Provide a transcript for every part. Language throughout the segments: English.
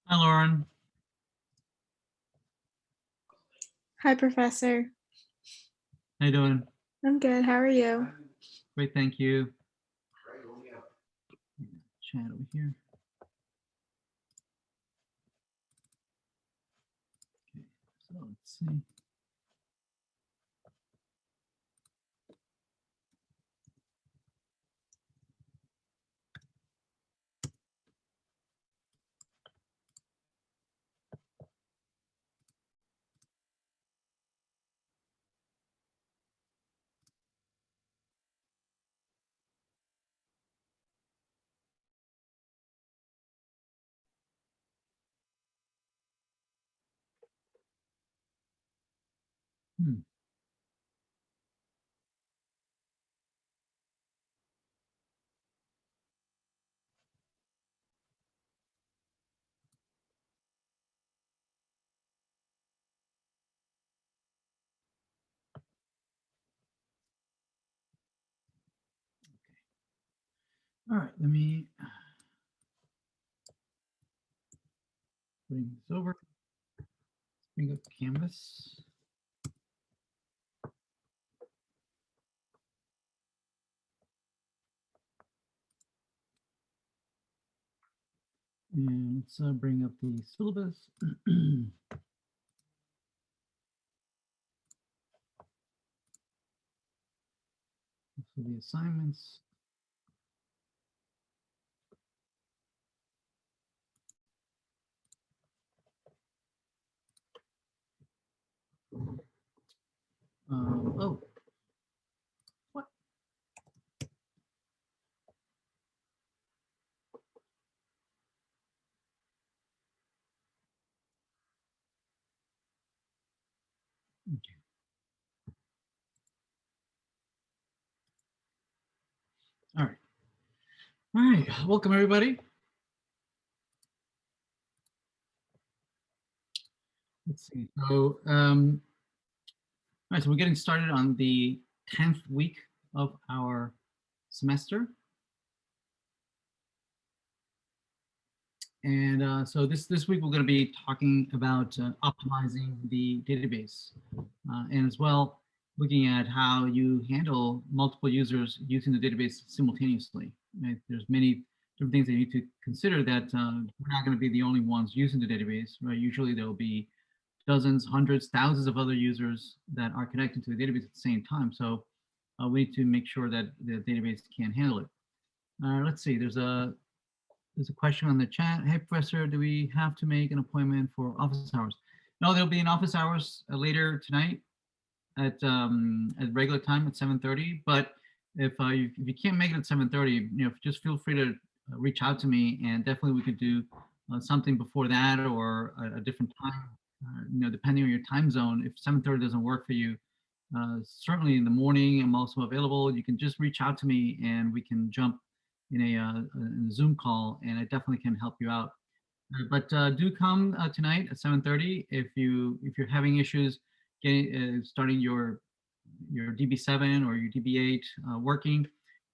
Hi, Lauren. Hi, Professor. How you doing? I'm good. How are you? Great, thank you. Chat over here. Okay, so let's see. Hmm. All right, let me bring this over. Bring up Canvas. And let's bring up the syllabus. So the assignments. Oh, what? Okay. All right. All right. Welcome, everybody. Let's see. So, all right. So we're getting started on the 10th week of our semester. And so this week we're going to be talking about optimizing the database, and as well looking at how you handle multiple users using the database simultaneously. Right? There's many different things that you need to consider that we're not going to be the only ones using the database. Right? Usually there will be dozens, hundreds, thousands of other users that are connected to the database at the same time. So we need to make sure that the database can handle it. Let's see. There's a question on the chat. Hey, Professor, do we have to make an appointment for office hours? No, there'll be an office hours later tonight at regular time at 7:30. But if you can't make it at 7:30, just feel free to reach out to me, and definitely we could do something before that or a different time. Depending on your time zone. If 7:30 doesn't work for you, certainly in the morning I'm also available. You can just reach out to me, and we can jump in a Zoom call, and I definitely can help you out. But do come tonight at 7:30 if you're having issues getting starting your DB7 or your DB8 working.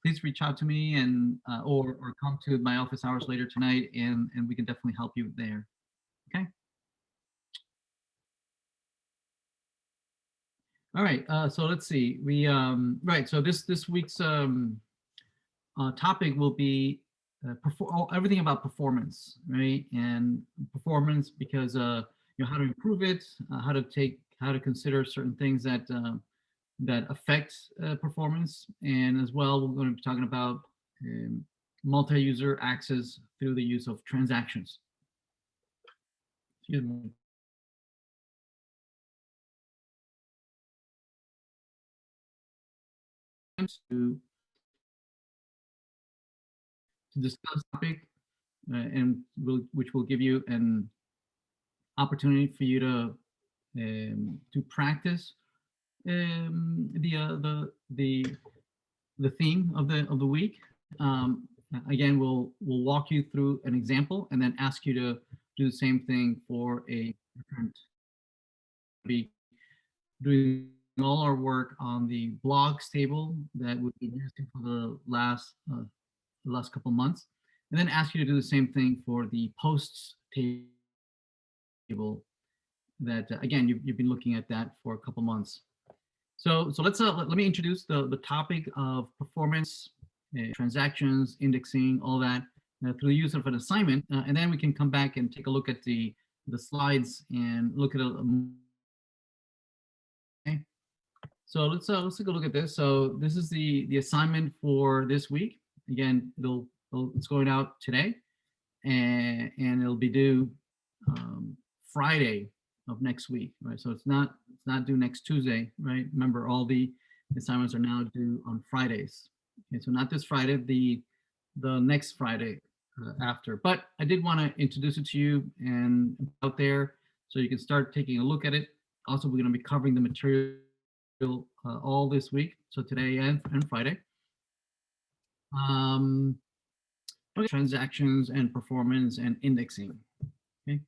Please reach out to me and or come to my office hours later tonight, and we can definitely help you there. Okay. All right. So let's see. Right. So this week's topic will be everything about performance, right? And performance because how to improve it, how to consider certain things that affect performance, and as well we're going to be talking about multi-user access through the use of transactions. Excuse me. To discuss topic, which will give you an opportunity for you to practice the theme of the week. Again, we'll walk you through an example and then ask you to do the same thing for a different. Be doing all our work on the blogs table that we've been using for the last couple months, and then ask you to do the same thing for the posts table table that, again, you've been looking at that for a couple months. So let me introduce the topic of performance, transactions, indexing, all that through the use of an assignment, and then we can come back and take a look at the slides and look at it. Okay. So let's take a look at this. So this is the assignment for this week. Again, it's going out today, and it'll be due Friday of next week, right? So it's not due next Tuesday, right? Remember, all the assignments are now due on Fridays. Okay, so not this Friday, the next Friday after. But I did want to introduce it to you and out there so you can start taking a look at it. Also, we're going to be covering the material all this week, so today and Friday. Transactions and performance and indexing. Okay.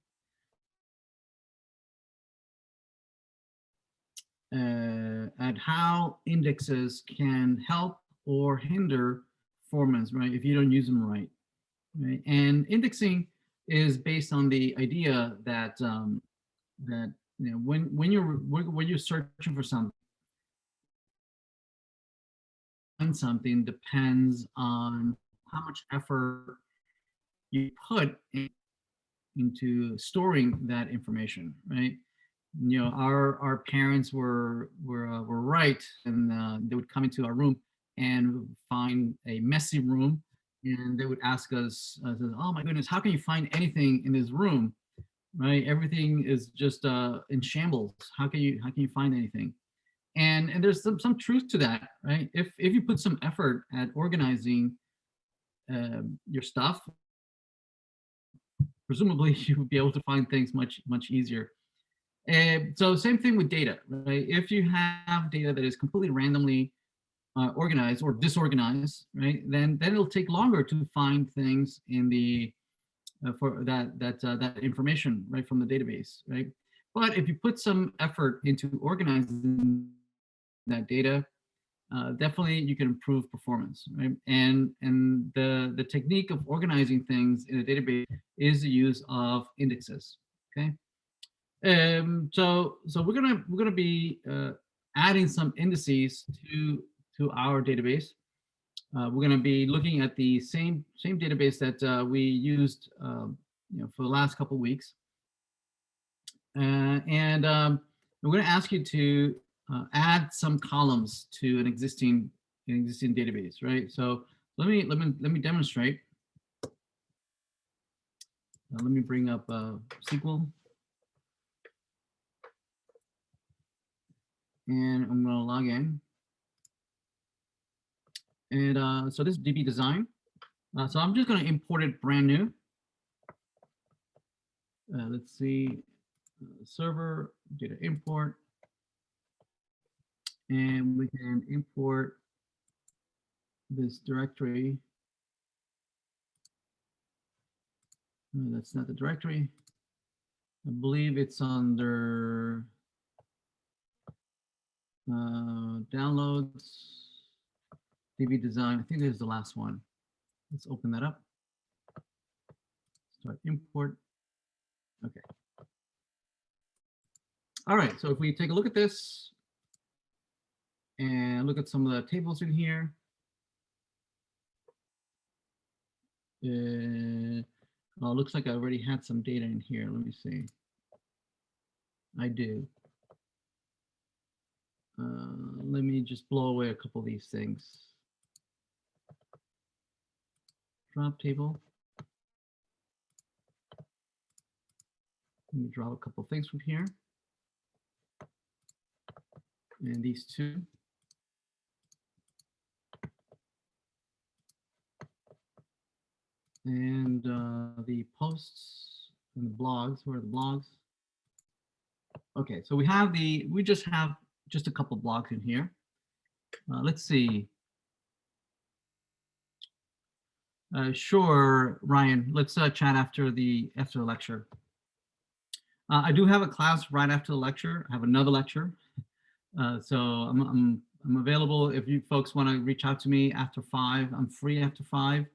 At how indexes can help or hinder performance, right? If you don't use them right. And indexing is based on the idea that that when you're searching for something depends on how much effort you put into storing that information, right? Our parents were right, and they would come into our room and find a messy room, and they would ask us, "Oh my goodness, how can you find anything in this room? Right? Everything is just in shambles. How can you find anything?" And there's some truth to that, right? If you put some effort at organizing your stuff, presumably you would be able to find things much easier. So same thing with data, right? If you have data that is completely randomly organized or disorganized, right, then it'll take longer to find things in the for that information, right, from the database, right? But if you put some effort into organizing that data, definitely you can improve performance, right? And the technique of organizing things in a database is the use of indexes. Okay. So we're gonna be adding some indices to our database. We're gonna be looking at the same database that we used for the last couple of weeks, and we're gonna ask you to add some columns to an existing database, right? So let me demonstrate. Let me bring up SQL. And I'm going to log in. And so this is DB design. So I'm just going to import it brand new. Let's see, server, data import. And we can import this directory. No, that's not the directory. I believe it's under downloads, DB design. I think this is the last one. Let's open that up. Start import. Okay. All right. So if we take a look at this and look at some of the tables in here. Oh, looks like I already had some data in here. Let me see. I do. Let me just blow away a couple of these things. Drop table. Let me drop a couple of things from here. And these two. And the posts and the blogs. Where are the blogs? Okay, so we just have a couple blogs in here. Let's see. Sure, Ryan. Let's chat after the lecture. I do have a class right after the lecture. I have another lecture, so I'm available if you folks want to reach out to me after 5. I'm free after 5,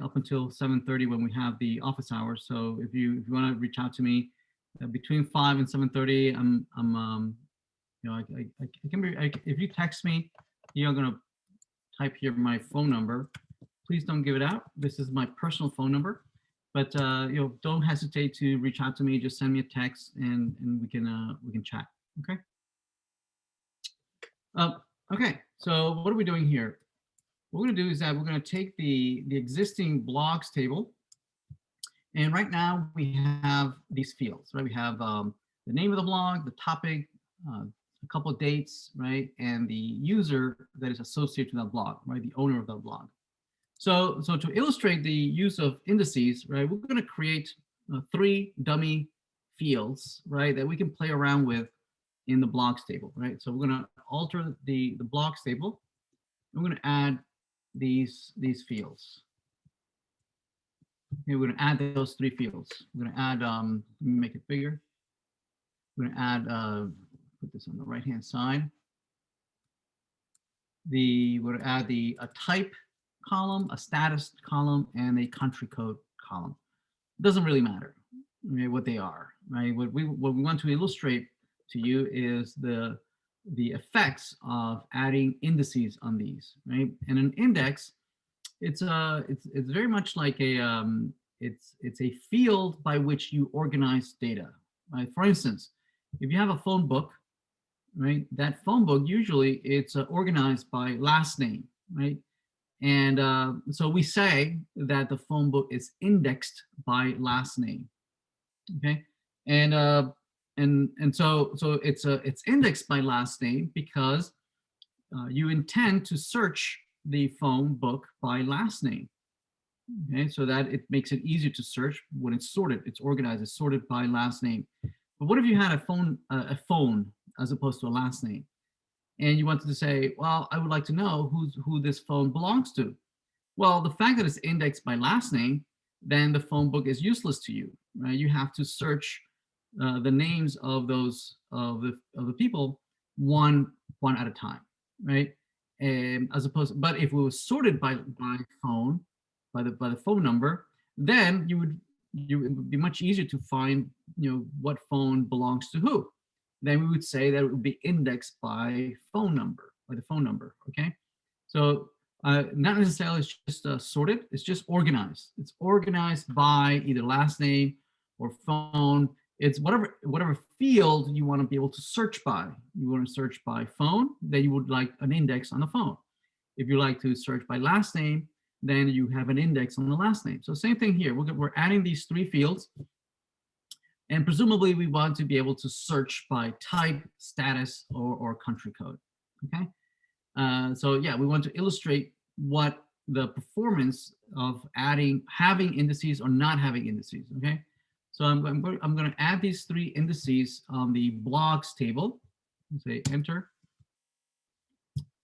up until 7:30 when we have the office hours. So if you want to reach out to me, between 5 and 7:30. You know, I can be, if you text me, you're gonna type here my phone number. Please don't give it out. This is my personal phone number, but you know, don't hesitate to reach out to me. Just send me a text, and we can chat. Okay. Okay. So what are we doing here? What we're going to do is that we're going to take the existing blogs table, and right now we have these fields, right? We have the name of the blog, the topic, a couple of dates, right, and the user that is associated to that blog, right, the owner of that blog. So to illustrate the use of indices, right, we're going to create 3 dummy fields, right, that we can play around with in the blogs table, right? So we're going to alter the blogs table. We're going to add these fields. Okay, we're going to add those 3 fields. We're going to add, let me make it bigger. We're going to add, put this on the right-hand side. We're going to add a type column, a status column, and a country code column. It doesn't really matter, okay, what they are, right? What we want to illustrate to you is the effects of adding indices on these, right? And an index, it's very much like it's a field by which you organize data, right? For instance, if you have a phone book, right, that phone book usually it's organized by last name, right? And so we say that the phone book is indexed by last name, okay? And so it's indexed by last name because you intend to search the phone book by last name, okay? So that it makes it easier to search when it's sorted. It's organized, it's sorted by last name. But what if you had a phone as opposed to a last name? And you wanted to say, well, I would like to know who this phone belongs to. Well, the fact that it's indexed by last name, then the phone book is useless to you, right? You have to search the names of those of the people one at a time, right? And as opposed, but if it was sorted by phone, by the phone number, then it would be much easier to find, you know, what phone belongs to who. Then we would say that it would be indexed by phone number, okay? So not necessarily it's just sorted, it's just organized. It's organized by either last name or phone. It's whatever field you want to be able to search by. You want to search by phone, then you would like an index on the phone. If you like to search by last name, then you have an index on the last name. So same thing here. We're adding these 3 fields. And presumably we want to be able to search by type, status, or country code, okay? So yeah, we want to illustrate what the performance of having indices or not having indices, okay? So I'm going to add these 3 indices on the blogs table. Say enter.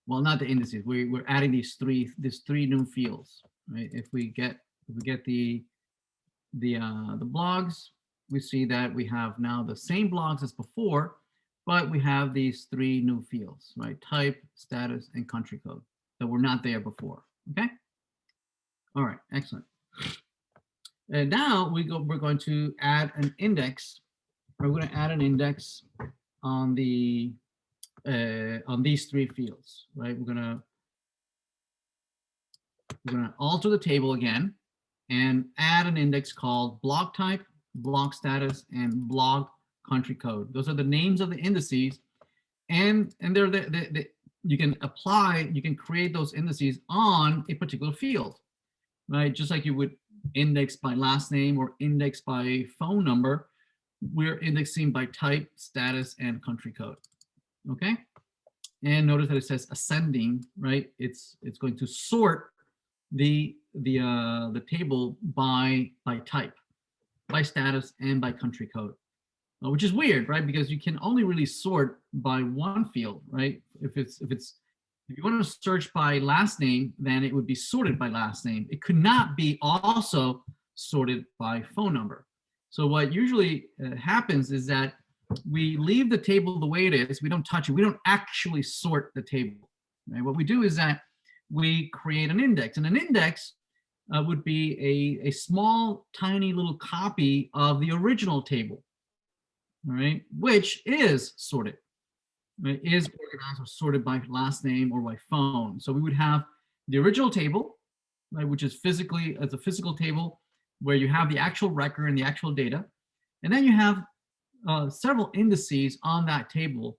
Well, not the indices. We're adding these three new fields, right? If we get the blogs, we see that we have now the same blogs as before, but we have these 3 new fields, right? Type, status, and country code that were not there before. Okay. All right. Excellent. And now we're going to add an index. We're going to add an index on these 3 fields, right? We're gonna alter the table again and add an index called blog type, blog status, and blog country code. Those are the names of the indices, and they're you can create those indices on a particular field, right? Just like you would index by last name or index by phone number, we're indexing by type, status, and country code. Okay, and notice that it says ascending, right? It's going to sort the table by type, by status, and by country code, which is weird, right? Because you can only really sort by one field, right? If you want to search by last name, then it would be sorted by last name. It could not be also sorted by phone number. So what usually happens is that we leave the table the way it is. We don't touch it. We don't actually sort the table. Right? What we do is that we create an index, and an index would be a small, tiny little copy of the original table. all right, which is sorted, right, is organized or sorted by last name or by phone. So we would have the original table, right, which is physically as a physical table where you have the actual record and the actual data, and then you have several indices on that table,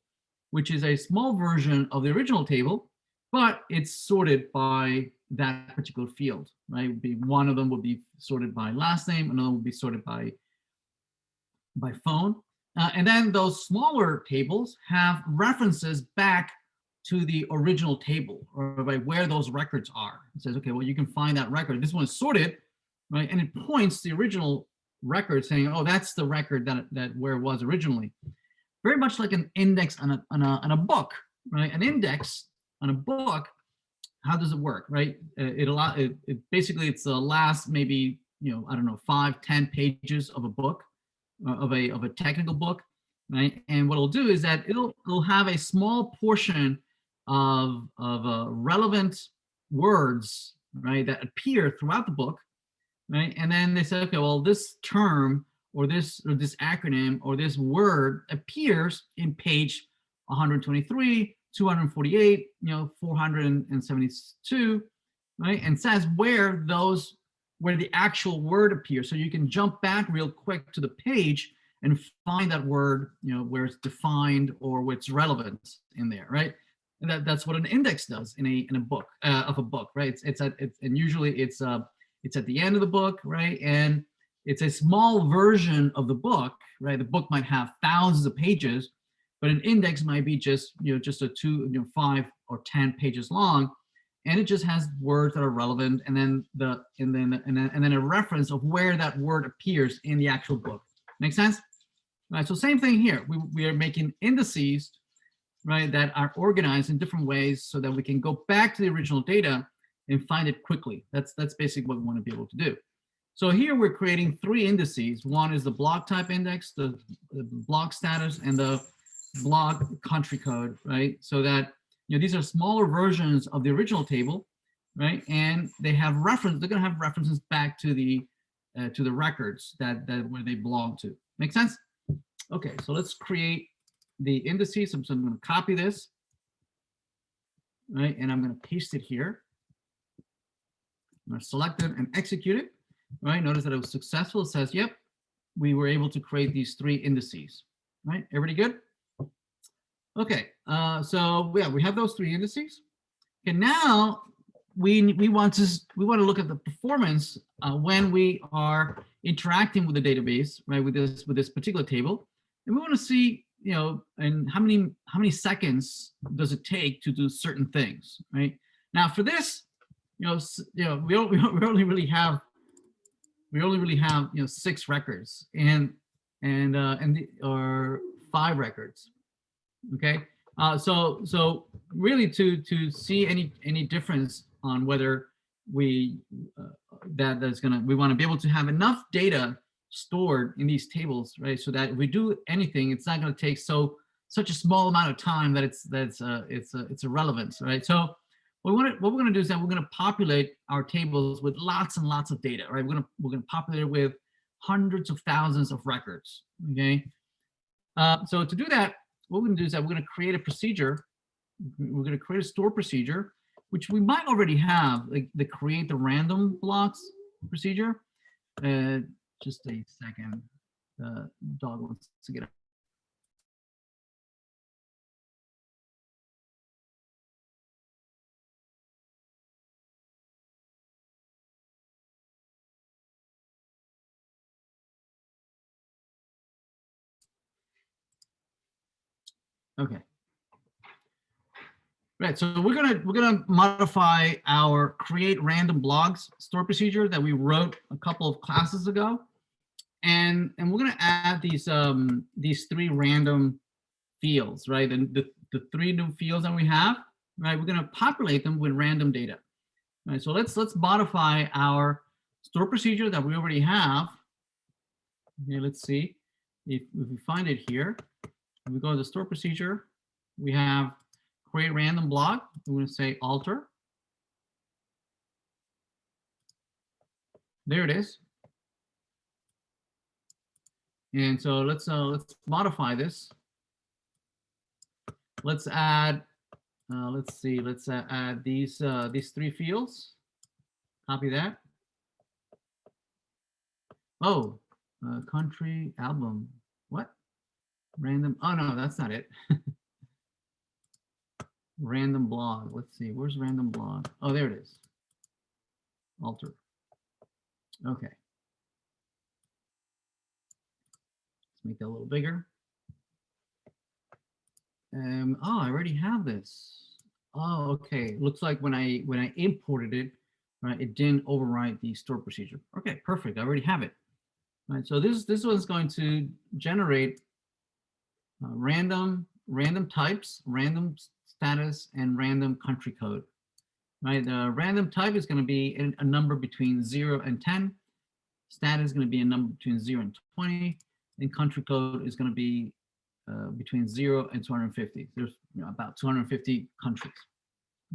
which is a small version of the original table, but it's sorted by that particular field, right? One of them would be sorted by last name, another would be sorted by phone. And then those smaller tables have references back to the original table or by where those records are. It says, okay, well, you can find that record. This one is sorted, right? And it points to the original record saying, oh, that's the record that where it was originally. Very much like an index on a book, right? An index on a book, how does it work, right? It basically it's the last maybe, I don't know, 5-10 pages of a book, of a technical book, right? And what it'll do is that it'll have a small portion of relevant words, right, that appear throughout the book, right? And then they say, okay, well, this term or this acronym or this word appears in page 123, 248, 472, right? And says where the actual word appears. So you can jump back real quick to the page and find that word, where it's defined or where it's relevant in there, right? And that's what an index does in a book of a book, right? And usually it's at the end of the book, right? And it's a small version of the book, right? The book might have thousands of pages, but an index might be just, just a 5 or 10 pages long, and it just has words that are relevant, and then a reference of where that word appears in the actual book. Make sense? Right. So same thing here. We are making indices, right, that are organized in different ways so that we can go back to the original data and find it quickly. That's basically what we want to be able to do. So here we're creating 3 indices. One is the block type index, the block status, and the block country code, right? So that these are smaller versions of the original table, right? And they have reference. They're going to have references back to the records that where they belong to. Make sense? Okay, so let's create the indices. So I'm going to copy this, right? And I'm going to paste it here. I'm going to select it and execute it, right? Notice that it was successful. It says, yep, we were able to create these 3 indices, right? Everybody good? Okay, so yeah, we have those 3 indices. Okay, now we want to look at the performance when we are interacting with the database, right? With this particular table, and we want to see, and how many seconds does it take to do certain things, right? Now for this, we only really have 6 records or 5 records. Okay, so really to see any difference on whether we we want to be able to have enough data stored in these tables, right? So that if we do anything, it's not going to take such a small amount of time that it's irrelevant, right? So what we're going to do is that we're going to populate our tables with lots and lots of data, right? We're going to populate it with hundreds of thousands of records. Okay, so to do that, what we're going to do is that we're going to create a procedure. We're going to create a store procedure, which we might already have, like the create the random blocks procedure. Just a second. The dog wants to get up. Okay. Right, so we're gonna modify our create random blocks store procedure that we wrote a couple of classes ago, and we're gonna add these 3 random fields, right? And the 3 new fields that we have, right? We're gonna populate them with random data. Right, so let's modify our store procedure that we already have. Okay, let's see if we find it here. We go to the store procedure. We have create random block. We're going to say alter. There it is. And so let's modify this. Let's add, let's see, let's add these 3 fields. Copy that. Oh, country, album. What? Random. Oh no, that's not it. Random blog. Let's see. Where's random blog? Oh, there it is. Alter. Okay. Let's make that a little bigger. Oh, I already have this. Oh, okay. Looks like when I imported it, right, it didn't override the store procedure. Okay, perfect. I already have it. All right. So this one's going to generate random types, random status, and random country code. Right. The random type is going to be a number between 0 and 10. Status is going to be a number between 0 and 20, and country code is going to be between 0 and 250. There's about 250 countries.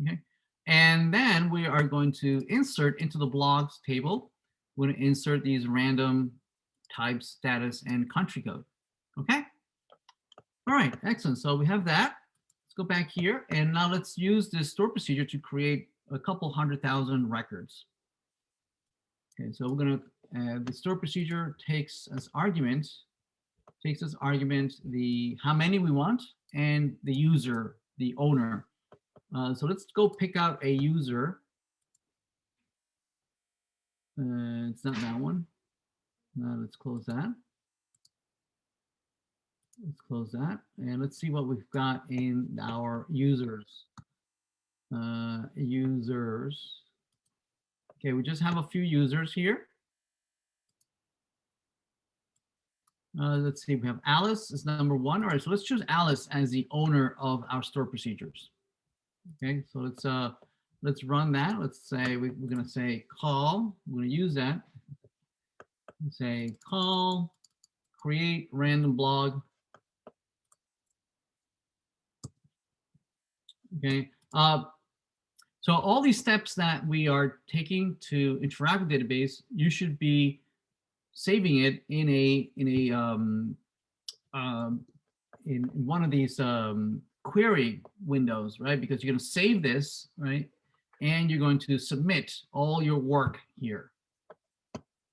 Okay, and then we are going to insert into the blogs table. We're going to insert these random types, status, and country code. Okay. All right, excellent. So we have that. Let's go back here, and now let's use this store procedure to create a couple 100,000 records. Okay, so we're going to the store procedure takes as argument the how many we want and the user, the owner. So let's go pick out a user. It's not that one. Let's close that. Let's close that, and let's see what we've got in our users. Users. Okay, we just have a few users here. Let's see, we have Alice is number 1. All right, so let's choose Alice as the owner of our store procedures. Okay, so let's run that. Let's say we're going to say call. We're going to use that. Say call, create random blog. Okay, so all these steps that we are taking to interact with the database, you should be saving it in one of these query windows, right? Because you're going to save this, right? And you're going to submit all your work here.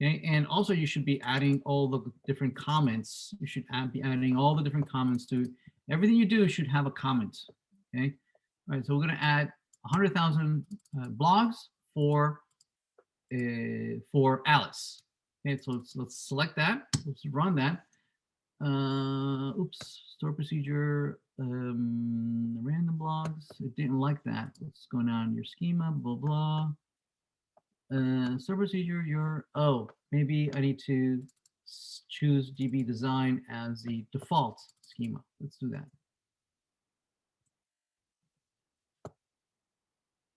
Okay, and also you should be adding all the different comments. You should be adding all the different comments to everything you do should have a comment. Okay, all right. So we're going to add 100,000 blogs for Alice. Okay, so let's select that. Let's run that. Oops, store procedure, random blogs. It didn't like that. What's going on? Your schema, blah blah. Store procedure. Oh, maybe I need to choose DB design as the default schema. Let's do that.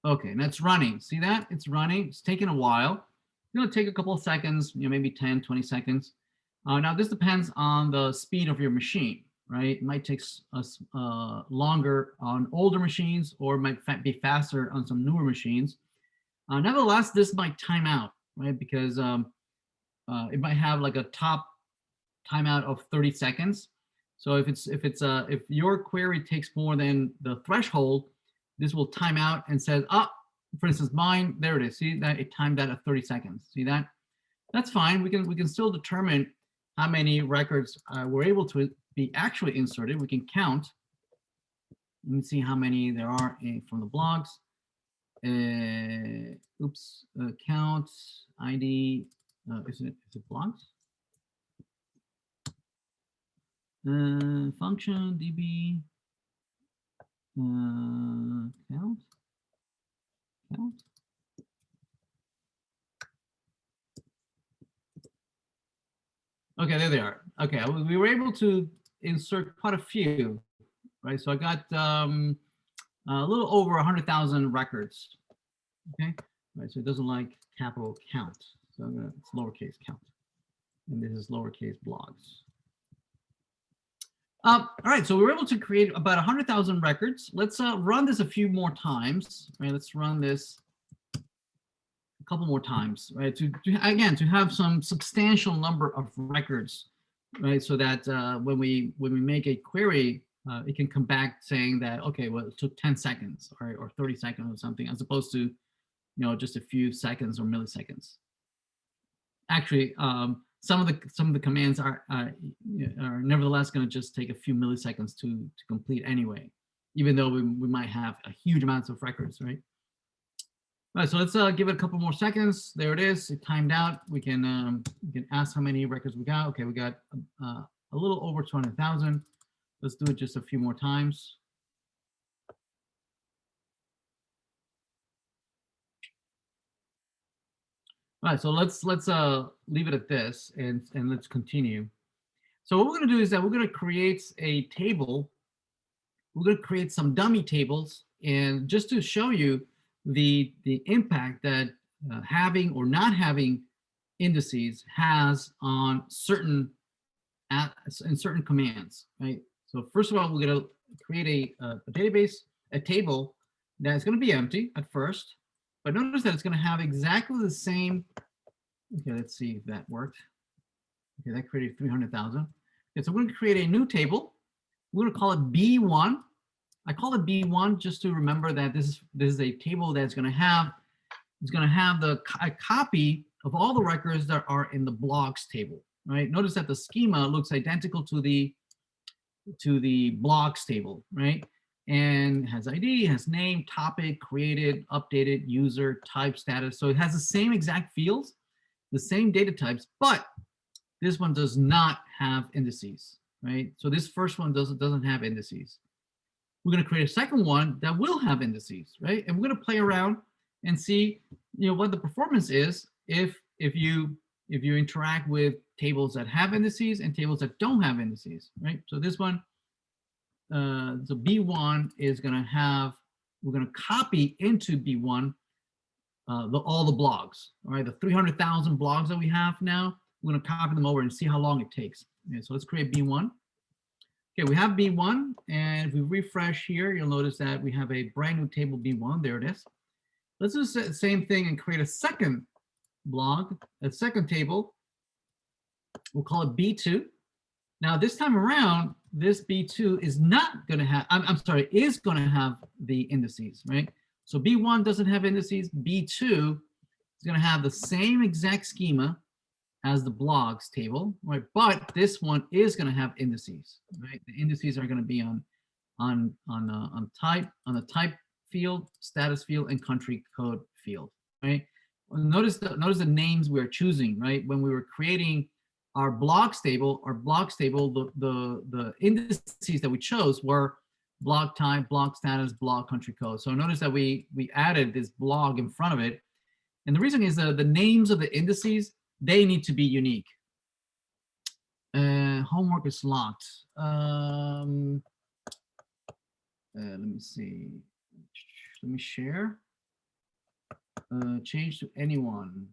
Okay, and that's running. See that? It's running. It's taking a while. It's going to take a couple of seconds, maybe 10, 20 seconds. Now, this depends on the speed of your machine, right? It might take us longer on older machines, or it might be faster on some newer machines. Nevertheless, this might time out, right? Because it might have like a top timeout of 30 seconds. So if your query takes more than the threshold, this will time out and says, for instance, mine, there it is. See that it timed that at 30 seconds. See that? That's fine. We can still determine how many records we're able to be actually inserted. We can count. Let me see how many there are from the blogs. Count ID. Is it blogs? Function DB. Count. Okay, there they are. Okay, we were able to insert quite a few, right? So I got a little over 100,000 records. Okay, right. So it doesn't like capital count. So it's lowercase count, and this is lowercase blogs. All right, so we were able to create about 100,000 records. Let's run this a few more times. Right, let's run this a couple more times, right? To have some substantial number of records right? So that when we make a query, it can come back saying that, okay, well, it took 10 seconds or 30 seconds or something, as opposed to, just a few seconds or milliseconds. Actually, some of the commands are nevertheless going to just take a few milliseconds to complete anyway, even though we might have a huge amounts of records, right? All right, so let's give it a couple more seconds. There it is. It timed out. We can ask how many records we got. Okay, we got a little over 200,000. Let's do it just a few more times. All right, so let's leave it at this and let's continue. So what we're going to do is that we're going to create a table. We're going to create some dummy tables, and just to show you the impact that having or not having indices has on certain commands, right? So first of all, we're going to create a database, a table that's going to be empty at first, but notice that it's going to have exactly the same. Okay, let's see if that worked. Okay, that created 300,000. Okay, so we're going to create a new table. We're going to call it B1. I call it B1 just to remember that this is a table that's going to have a copy of all the records that are in the blocks table, right? Notice that the schema looks identical to the blocks table, right? And has ID, has name, topic, created, updated, user, type, status. So it has the same exact fields, the same data types, but this one does not have indices, right? So this first one doesn't have indices. We're going to create a second one that will have indices, right? And we're going to play around and see, what the performance is if you interact with tables that have indices and tables that don't have indices, right? So this one, so B1 is going to have, we're going to copy into B1 all the blogs, all right? The 300,000 blogs that we have now, we're going to copy them over and see how long it takes. Okay, so let's create B1. Okay, we have B1, and if we refresh here, you'll notice that we have a brand new table B1. There it is. Let's do the same thing and create a second blog, a second table. We'll call it B2. Now, this time around, this B2 is not going to have, is going to have the indices, right? So B1 doesn't have indices. B2 is going to have the same exact schema as the blogs table, right? But this one is going to have indices, right? The indices are going to be on the type field, status field, and country code field, right? Notice the names we're choosing, right? When we were creating our blogs table, the indices that we chose were blog type, blog status, blog country code. So notice that we added this blog in front of it, and the reason is that the names of the indices, they need to be unique. Homework is locked. Let me see. Let me share. Change to anyone.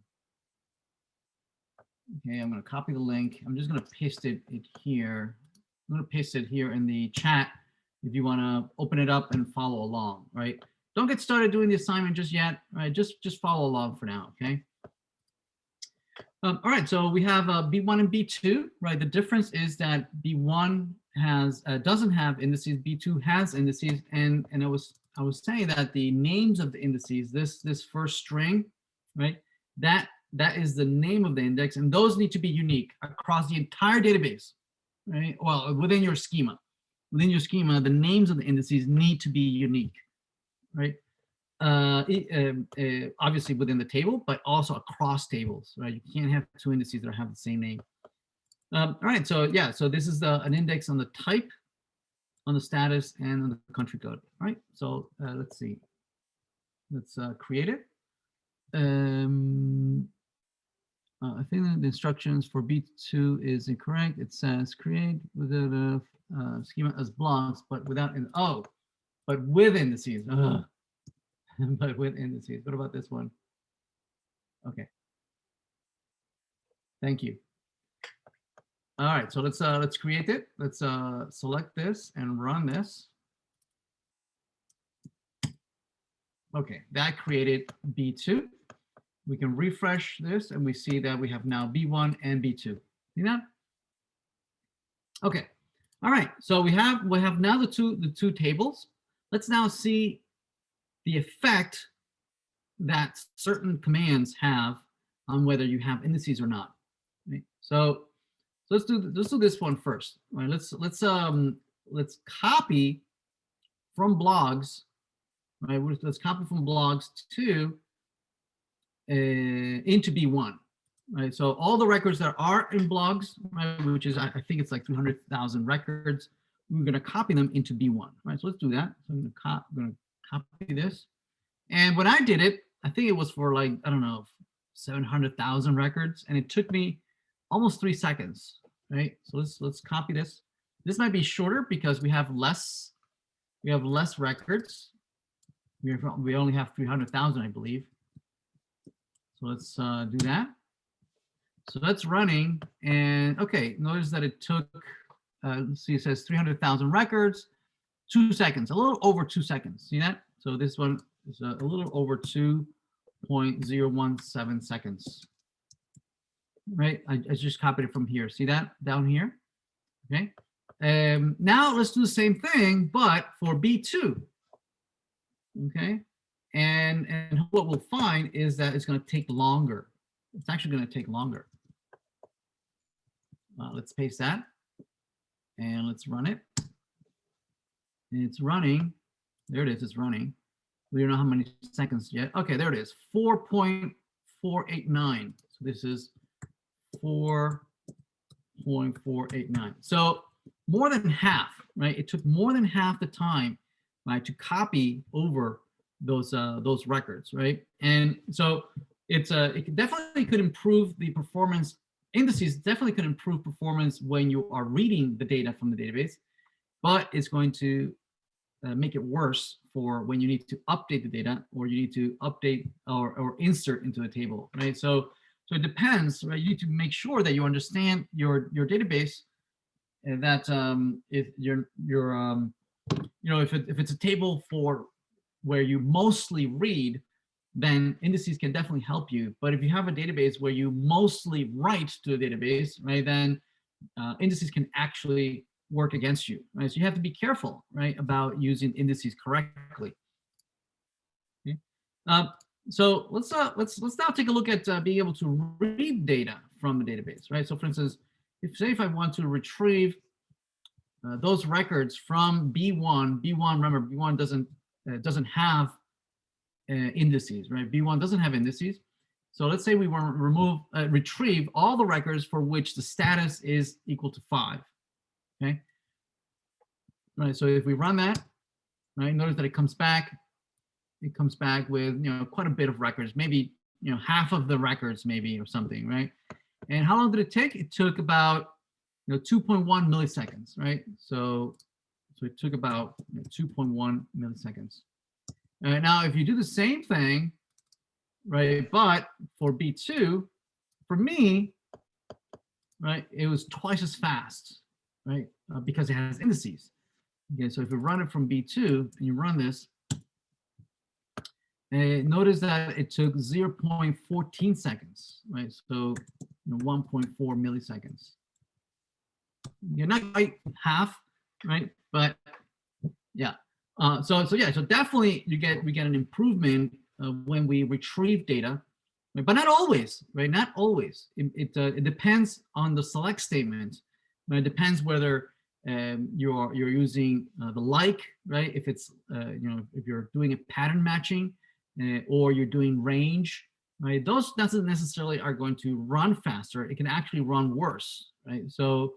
Okay, I'm going to copy the link. I'm just going to paste it here. I'm going to paste it here in the chat if you want to open it up and follow along, right? Don't get started doing the assignment just yet, right? Just follow along for now, okay? All right, so we have B1 and B2, right? The difference is that B1 doesn't have indices, B2 has indices, and I was saying that the names of the indices, this first string, right? That is the name of the index, and those need to be unique across the entire database, right? Well, within your schema. Within your schema, the names of the indices need to be unique, right? Obviously within the table, but also across tables, right? You can't have two indices that have the same name. All right, so yeah, so this is an index on the type, on the status, and on the country code. All right, so let's see. Let's create it. I think that the instructions for B2 is incorrect. It says create with the schema as blocks, but without but with indices. But with indices. What about this one? Okay. Thank you. All right, so let's create it. Let's select this and run this. Okay, that created B2. We can refresh this and we see that we have now B1 and B2. See that? Okay. All right. So we have now the two tables. Let's now see the effect that certain commands have on whether you have indices or not. Right? So let's do this one first. All right. Let's copy from blogs. Right. Let's copy from blogs to into B1. Right. So all the records that are in blogs, right, which is I think it's like 300,000 records, we're going to copy them into B1. Right. So let's do that. So I'm going to copy this. And when I did it, I think it was for like, I don't know, 700,000 records, and it took me almost 3 seconds. Right. So let's copy this. This might be shorter because we have less records. We only have 300,000, I believe. So let's do that. So that's running, and okay, notice that it took, let's see, it says 300,000 records, 2 seconds, a little over 2 seconds. See that? So this one is a little over 2.017 seconds. Right? I just copied it from here. See that down here? Okay. Now let's do the same thing, but for B2. Okay. And what we'll find is that it's going to take longer. It's actually going to take longer. Let's paste that, and let's run it. And it's running. There it is. It's running. We don't know how many seconds yet. Okay, there it is. 4.489. So this is 4.489. So more than half, right? It took more than half the time, right, to copy over those records, right? And so it definitely could improve the performance. Indices definitely could improve performance when you are reading the data from the database, but it's going to make it worse for when you need to update the data, or you need to update or insert into the table, right? So it depends, right? You need to make sure that you understand your database, and that if you're if it's a table for where you mostly read, then indices can definitely help you. But if you have a database where you mostly write to the database, right, then indices can actually work against you, right? So you have to be careful, right, about using indices correctly. Okay. So let's now take a look at being able to read data from the database, right? So for instance, if I want to retrieve those records from B1, remember B1 doesn't have indices, right? B1 doesn't have indices. So let's say we want to retrieve all the records for which the status is equal to 5. Okay. Right. So if we run that, right, notice that it comes back. It comes back with quite a bit of records, maybe half of the records, maybe, or something, right? And how long did it take? It took about 2.1 milliseconds, right? So it took about 2.1 milliseconds. Now, if you do the same thing, right, but for B2, for me, right, it was twice as fast, right, because it has indices. Okay, so if you run it from B2 and you run this, notice that it took 0.14 seconds, right? So 1.4 milliseconds. You're not quite half, right? But yeah. So definitely we get an improvement when we retrieve data, right? But not always, right? Not always. It depends on the select statement. Right? It depends whether you're using the like, right? If it's if you're doing a pattern matching, or you're doing range, right? Those doesn't necessarily are going to run faster. It can actually run worse, right? So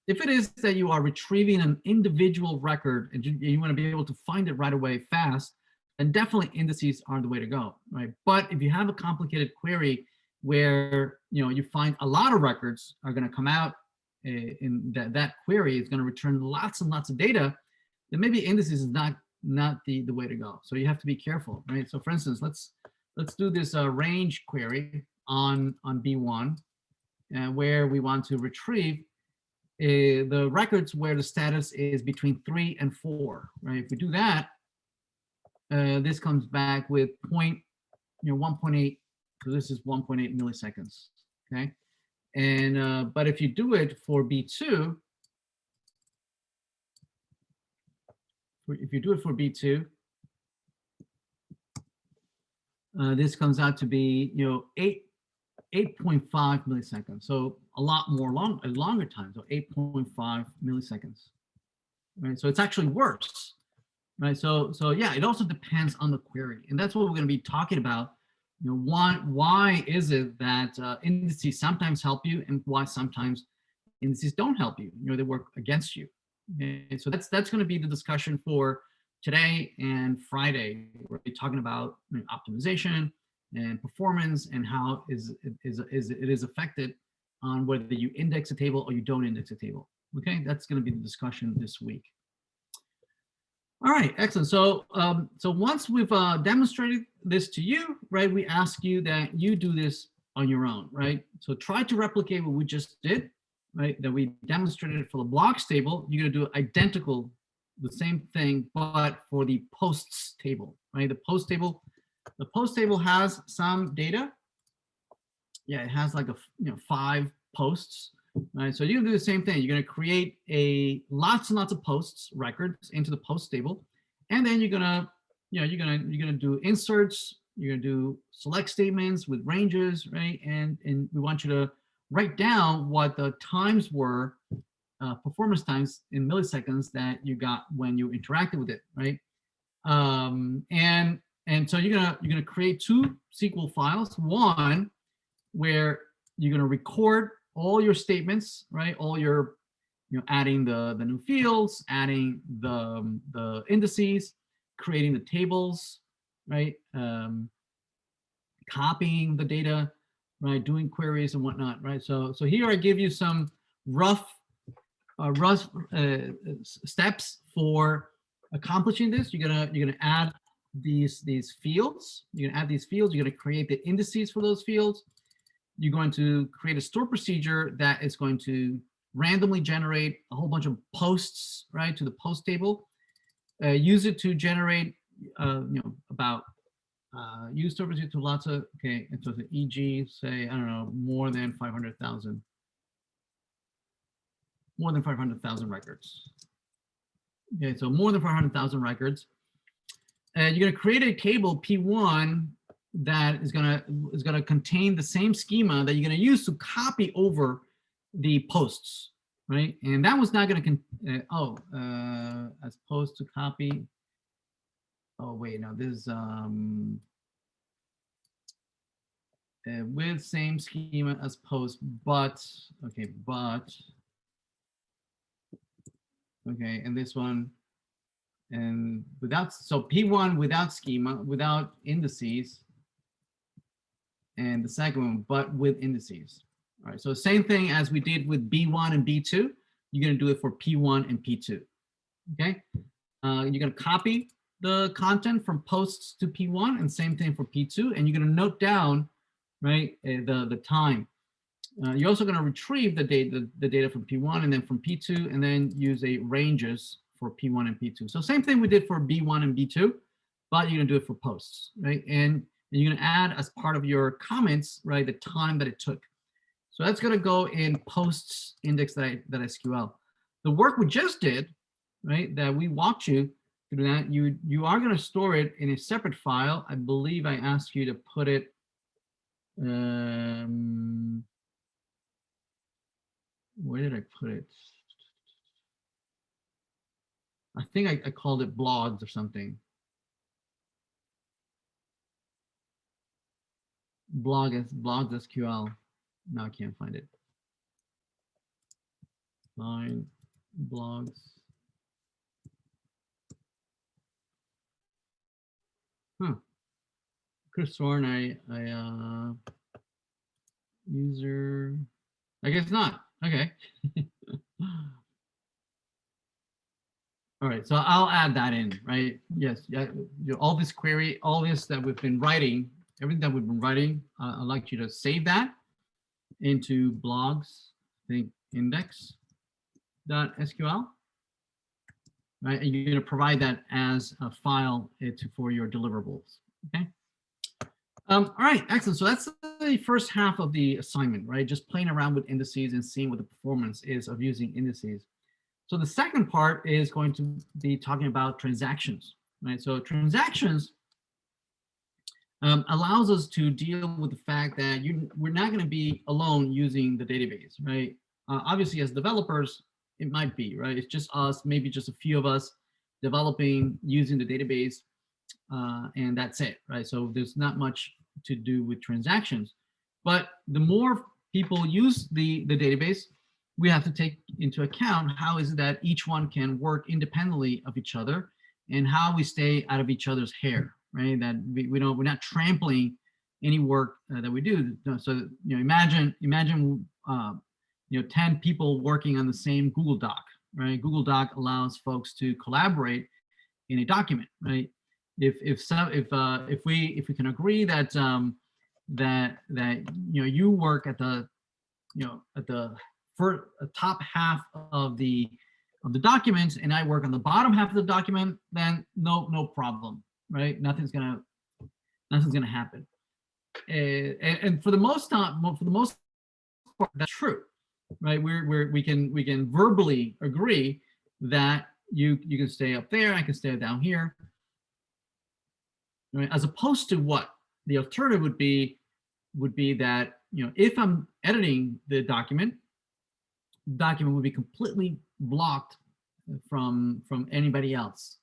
if it is that you are retrieving an individual record and you want to be able to find it right away fast, then definitely indices are the way to go, right? But if you have a complicated query where you find a lot of records are going to come out in that query is going to return lots and lots of data, then maybe indices is not the way to go. So you have to be careful, right? So for instance, let's do this range query on B1, where we want to retrieve the records where the status is between 3 and 4, right? If we do that, this comes back with 1.8. So this is 1.8 milliseconds. Okay. And but if you do it for B2, if you do it for B2, this comes out to be 8.5 milliseconds. So a lot more a longer time. So 8.5 milliseconds. Right. So it's actually worse. Right. So yeah, it also depends on the query, and that's what we're going to be talking about. Why is it that indices sometimes help you, and why sometimes indices don't help you? They work against you. Okay? So that's going to be the discussion for today and Friday. We're talking about optimization and performance and how it is affected on whether you index a table or you don't index a table. Okay, that's going to be the discussion this week. All right, excellent. So so once we've demonstrated this to you, right, we ask you that you do this on your own, right? So try to replicate what we just did, right? That we demonstrated for the blocks table. You're going to do identical, the same thing, but for the posts table, right? The post table has some data. Yeah, it has like 5 posts. Right, so you're gonna do the same thing. You're gonna create lots and lots of posts records into the post table, and then you're gonna do inserts. You're gonna do select statements with ranges, right? And we want you to write down what the times were, performance times in milliseconds that you got when you interacted with it, right? And so you're gonna create 2 SQL files. One where you're gonna record all your statements, right? All your, adding the new fields, adding the indices, creating the tables, right? Copying the data, right? Doing queries and whatnot, right? So here I give you some rough steps for accomplishing this. You're gonna add these fields. You're gonna add these fields. You're gonna create the indices for those fields. You're going to create a store procedure that is going to randomly generate a whole bunch of posts, right, to the post table. Use it to generate, use store procedure to lots of, okay, and so the e.g., say, I don't know, more than 500,000 records. Okay, so more than 500,000 records. You're going to create a table P1 that is gonna contain the same schema that you're gonna use to copy over the posts, right? And that was not gonna as opposed to copy. Oh wait, no, this is with same schema as post, but okay, okay, and this one and without, so P1 without schema, without indices. And the second one, but with indices. All right, so same thing as we did with B1 and B2, you're gonna do it for P1 and P2, okay? You're gonna copy the content from posts to P1 and same thing for P2, and you're gonna note down, right, the time. You're also gonna retrieve the data from P1 and then from P2, and then use a ranges for P1 and P2. So same thing we did for B1 and B2, but you're gonna do it for posts, right? And you're going to add as part of your comments, right, the time that it took. So that's going to go in posts index.SQL. The work we just did, right, that we walked you through that, you are going to store it in a separate file. I believe I asked you to put it, where did I put it? I think I called it blogs or something. Blogs SQL. No, I can't find it. Find blogs. Could have sworn I user. I guess not. Okay. All right, so I'll add that in, right? Yes, yeah. All this query, all this that we've been writing, everything that we've been writing, I'd like you to save that into blogs, I think index.SQL, right? And you're going to provide that as a file for your deliverables. Okay. All right, excellent. So that's the first half of the assignment, right? Just playing around with indices and seeing what the performance is of using indices. So the second part is going to be talking about transactions, right? So transactions allows us to deal with the fact that we're not going to be alone using the database, right? Obviously, as developers, it might be, right? It's just us, maybe just a few of us developing using the database, and that's it, right? So there's not much to do with transactions. But the more people use the database, we have to take into account how is it that each one can work independently of each other and how we stay out of each other's hair, right? That we're not trampling any work that we do. So imagine 10 people working on the same Google Doc, right? Google Doc allows folks to collaborate in a document, right? If we can agree that you work at the top half of the document and I work on the bottom half of the document, then no problem, right? Nothing's gonna happen. And for the most part, that's true, right? We can verbally agree that you can stay up there, I can stay down here, right? As opposed to what the alternative would be that if I'm editing the document would be completely blocked from anybody else,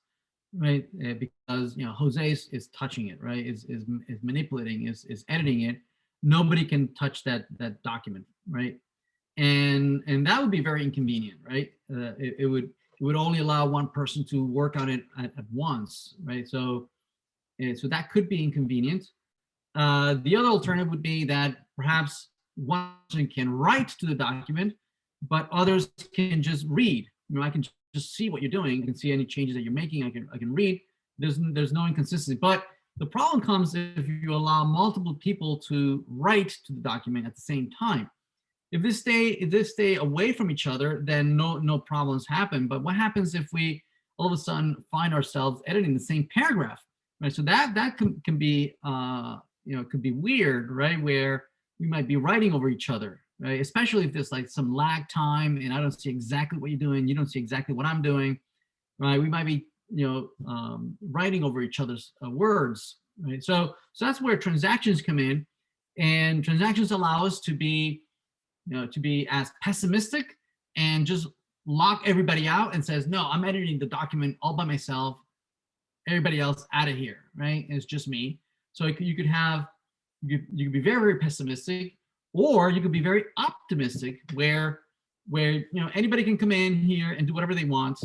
right? Because Jose is touching it, right? Is manipulating, is editing it. Nobody can touch that document, right? And that would be very inconvenient, right? It would only allow one person to work on it at once, right? So that could be inconvenient. The other alternative would be that perhaps one person can write to the document, but others can just read. I can just see what you're doing. I can see any changes that you're making. I can read. There's no inconsistency. But the problem comes if you allow multiple people to write to the document at the same time. If they stay away from each other, then no problems happen. But what happens if we all of a sudden find ourselves editing the same paragraph, right? So that can be could be weird, right? Where we might be writing over each other, right? Especially if there's like some lag time and I don't see exactly what you're doing, you don't see exactly what I'm doing, right? We might be writing over each other's words, right? So that's where transactions come in, and transactions allow us to be as pessimistic and just lock everybody out and says, no, I'm editing the document all by myself, everybody else out of here, right? And it's just me. So you could be very, very pessimistic, or you could be very optimistic where anybody can come in here and do whatever they want,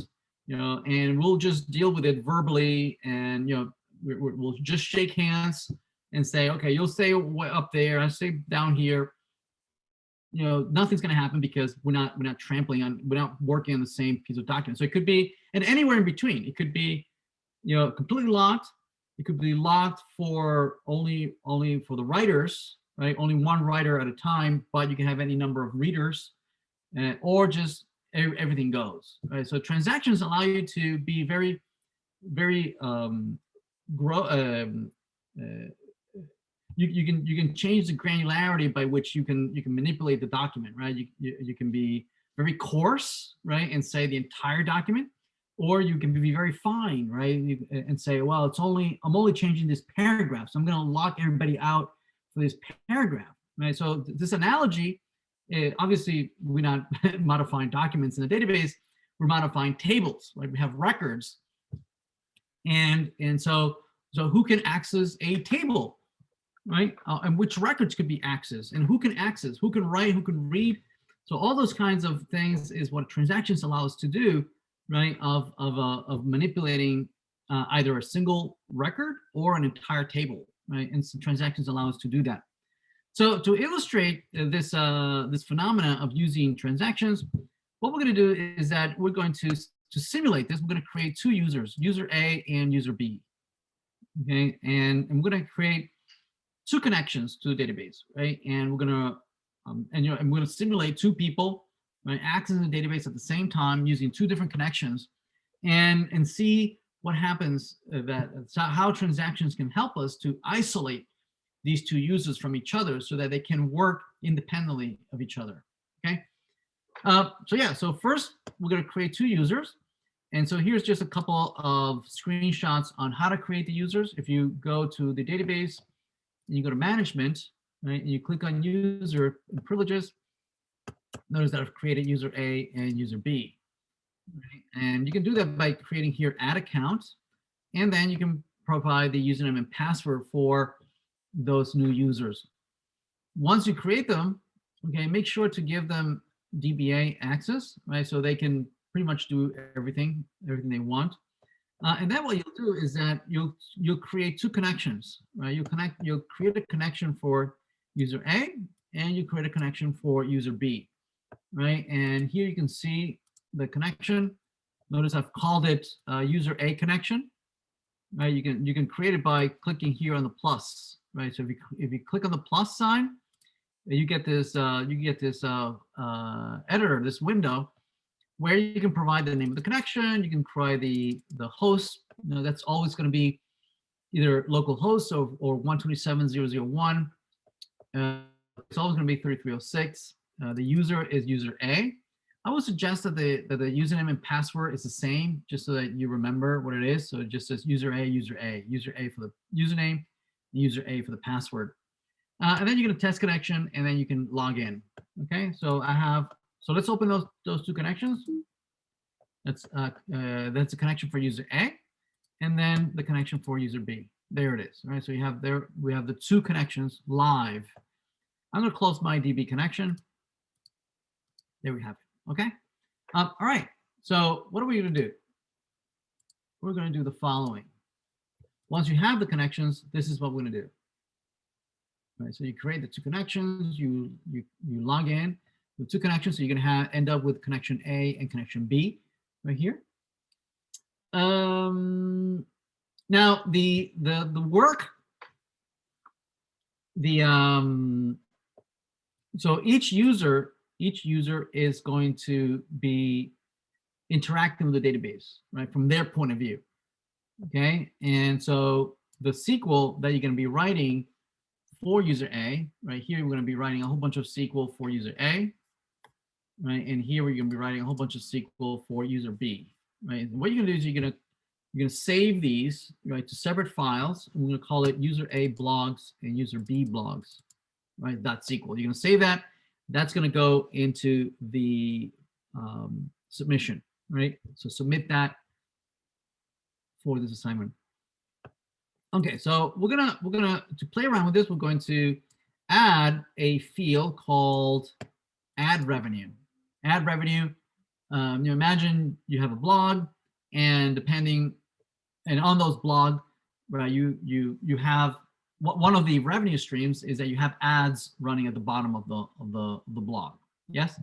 and we'll just deal with it verbally, and we'll just shake hands and say, okay, you'll stay up there, I'll stay down here. Nothing's going to happen because we're not working on the same piece of document. So it could be, and anywhere in between, it could be completely locked. It could be locked for only for the writers, right? Only one writer at a time, but you can have any number of readers, or just everything goes, right? So transactions allow you to be very, very you can change the granularity by which you can manipulate the document, right? You can be very coarse, right, and say the entire document, or you can be very fine, right, and say, well, I'm only changing this paragraph, so I'm going to lock everybody out for this paragraph, right? So this analogy, obviously, we're not modifying documents in a database, we're modifying tables, right? We have records, and so who can access a table, right? And which records could be accessed, and who can access, who can write, who can read. So all those kinds of things is what transactions allow us to do, right? Of manipulating either a single record or an entire table, right? And so transactions allow us to do that. So to illustrate this phenomena of using transactions, what we're going to do is that we're going to simulate this. We're going to create two users, user A and user B. Okay, and we're going to create two connections to the database, right? And we're gonna and we're gonna simulate two people, right, accessing the database at the same time using two different connections, and see what happens. How transactions can help us to isolate these two users from each other so that they can work independently of each other. Okay. So yeah, so first we're going to create two users. And so here's just a couple of screenshots on how to create the users. If you go to the database and you go to management, right, and you click on user and privileges, notice that I've created user A and user B. Right? And you can do that by creating here add account, and then you can provide the username and password for those new users. Once you create them, okay, make sure to give them DBA access, right? So they can pretty much do everything they want. And then what you'll do is that you'll create two connections, right? You'll create a connection for user A, and you create a connection for user B, right? And here you can see the connection. Notice I've called it user A connection, right? You can create it by clicking here on the plus, right? So if you click on the plus sign, you get this editor, this window, where you can provide the name of the connection. You can provide the host. You know, that's always going to be either local host or 127.0.0.1. It's always going to be 3306. The user is user A. I would suggest that the username and password is the same, just so that you remember what it is. So it just says user A, user A, user A for the username, user A for the password. And then you get a test connection, and then you can log in. Okay, so let's open those two connections. That's a connection for user A, and then the connection for user B. There it is. All right, so we have the two connections live. I'm going to close my DB connection. There we have it. Okay. All right. So what are we going to do? We're going to do the following. Once you have the connections, this is what we're going to do. All right, so you create the two connections. You log in with two connections. So you're going to end up with connection A and connection B right here. Now the work, so each user is going to be interacting with the database, right, from their point of view. Okay, and so the SQL that you're going to be writing for user A, right here, we're going to be writing a whole bunch of SQL for user A, right, and here we're going to be writing a whole bunch of SQL for user B, right. And what you're going to do is you're going to save these, right, to separate files. And we're going to call it user A blogs and user B blogs, right, .sql. You're going to save that. That's going to go into the submission, right? So submit that for this assignment. Okay, so we're gonna to play around with this. We're going to add a field called add revenue. Add revenue. You imagine you have a blog, and on those blogs, right, you have one of the revenue streams is that you have ads running at the bottom of the blog. Yes,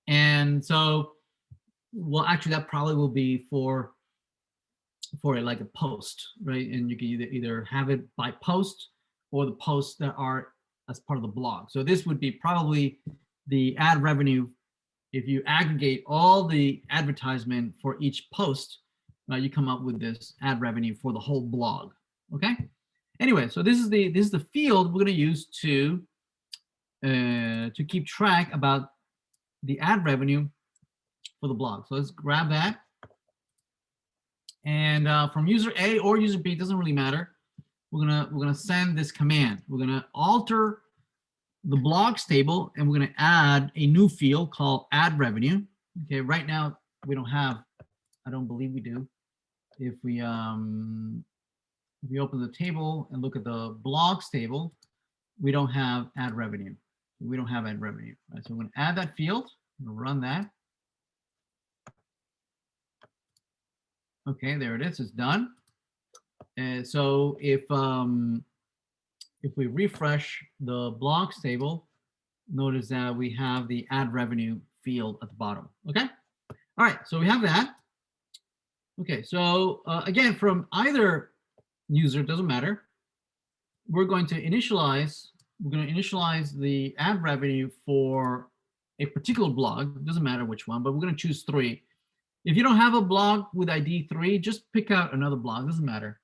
and so, well, actually, that probably will be for like a post, right? And you can either have it by post or the posts that are as part of the blog. So this would be probably the ad revenue if you aggregate all the advertisement for each post. You come up with this ad revenue for the whole blog. Okay. Anyway, so this is the field we're going to use to keep track about the ad revenue for the blog. So let's grab that. And from user A or user B, doesn't really matter. We're gonna send this command. We're gonna alter the blogs table, and we're gonna add a new field called add revenue. Okay, right now we don't have. I don't believe we do. If we open the table and look at the blogs table, we don't have add revenue. We don't have add revenue. Right, so I'm gonna add that field. I'm gonna run that. Okay, there it is. It's done. And so if we refresh the blogs table, notice that we have the add revenue field at the bottom. Okay. All right. So we have that. Okay. So again, from either user, doesn't matter. We're going to initialize. We're going to initialize the ad revenue for a particular blog. It doesn't matter which one, but we're going to choose 3. If you don't have a blog with ID 3, just pick out another blog. Doesn't matter.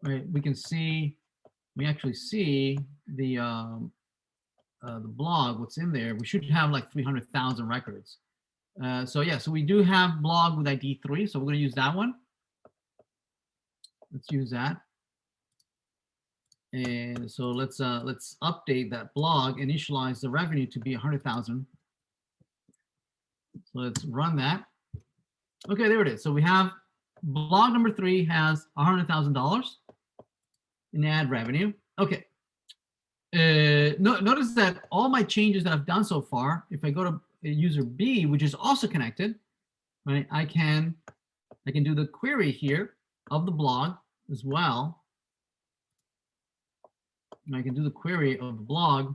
Right? We can see we actually see the blog, what's in there, we should have like 300,000 records. So yeah, so we do have blog with ID 3, so we're going to use that one. Let's use that. And so let's update that blog, initialize the revenue to be 100,000. So let's run that. Okay, there it is. So we have blog number 3 has $100,000 in ad revenue. Okay. Notice that all my changes that I've done so far, if I go to user B, which is also connected, right? I can do the query here of the blog as well. And I can do the query of the blog,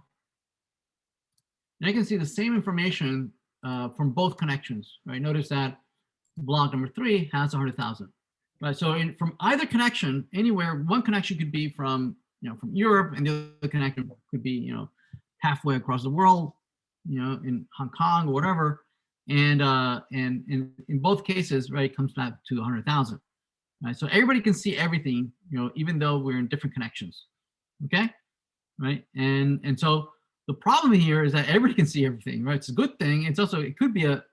and I can see the same information from both connections, right? Notice that blog number 3 has 100,000, right? So from either connection, anywhere, one connection could be from from Europe, and the other connection could be halfway across the world, in Hong Kong or whatever, and in both cases, right, it comes back to 100,000, right? So everybody can see everything, even though we're in different connections, okay, right? And so the problem here is that everybody can see everything, right? It's a good thing. It's also, it could be a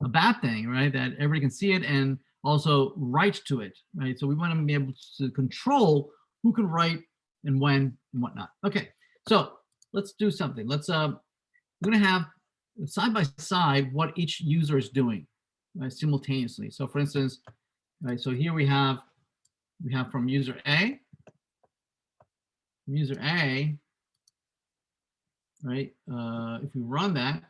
bad thing, right? That everybody can see it and also write to it, right? So we want to be able to control who can write and when and whatnot. Okay, so let's do something. We're going to have side by side what each user is doing, right, simultaneously. So for instance, right, so here we have from user A, right? If we run that,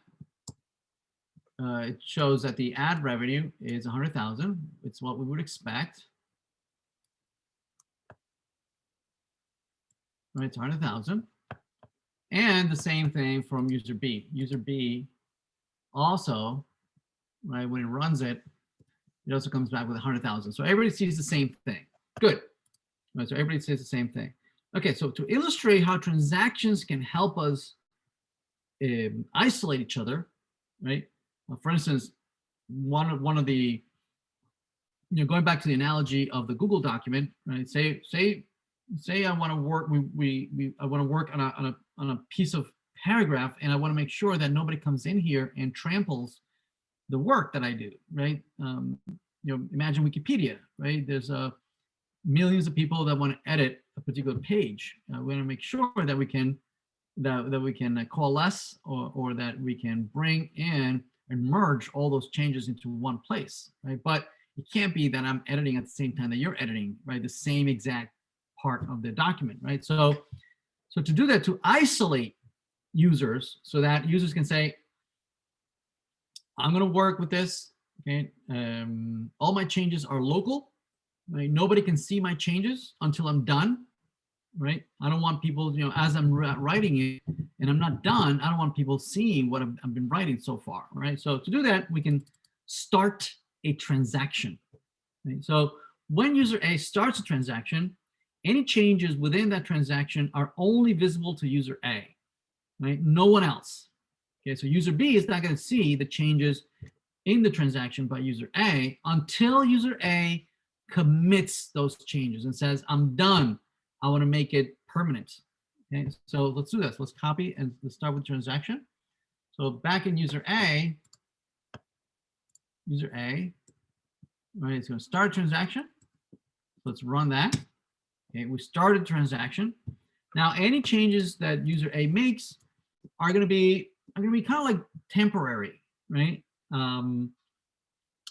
it shows that the ad revenue is 100,000. It's what we would expect. Right, it's 100,000. And the same thing from user B. User B also, right, when it runs it, it also comes back with 100,000. So everybody sees the same thing. Good. Right, so everybody sees the same thing. Okay, so to illustrate how transactions can help us isolate each other, right? For instance, one of the, going back to the analogy of the Google document, right? Say I want to work, I want to work on a piece of paragraph, and I want to make sure that nobody comes in here and tramples the work that I do, right? Imagine Wikipedia, right? There's millions of people that want to edit a particular page. We want to make sure that we can coalesce or that we can bring in and merge all those changes into one place, right? But it can't be that I'm editing at the same time that you're editing, right? The same exact part of the document, right? So to do that, to isolate users so that users can say, I'm going to work with this, okay? All my changes are local, right? Nobody can see my changes until I'm done, right? I don't want people, as I'm writing it and I'm not done, I don't want people seeing what I've been writing so far, right? So to do that, we can start a transaction, right? So when user A starts a transaction, any changes within that transaction are only visible to user A, right? No one else. Okay, so user B is not going to see the changes in the transaction by user A until user A commits those changes and says, I'm done. I want to make it permanent. Okay, so let's do this. Let's copy and let's start with transaction. So back in user A, right, it's going to start a transaction. Let's run that. Okay, we started transaction. Now, any changes that user A makes are going to be kind of like temporary, right?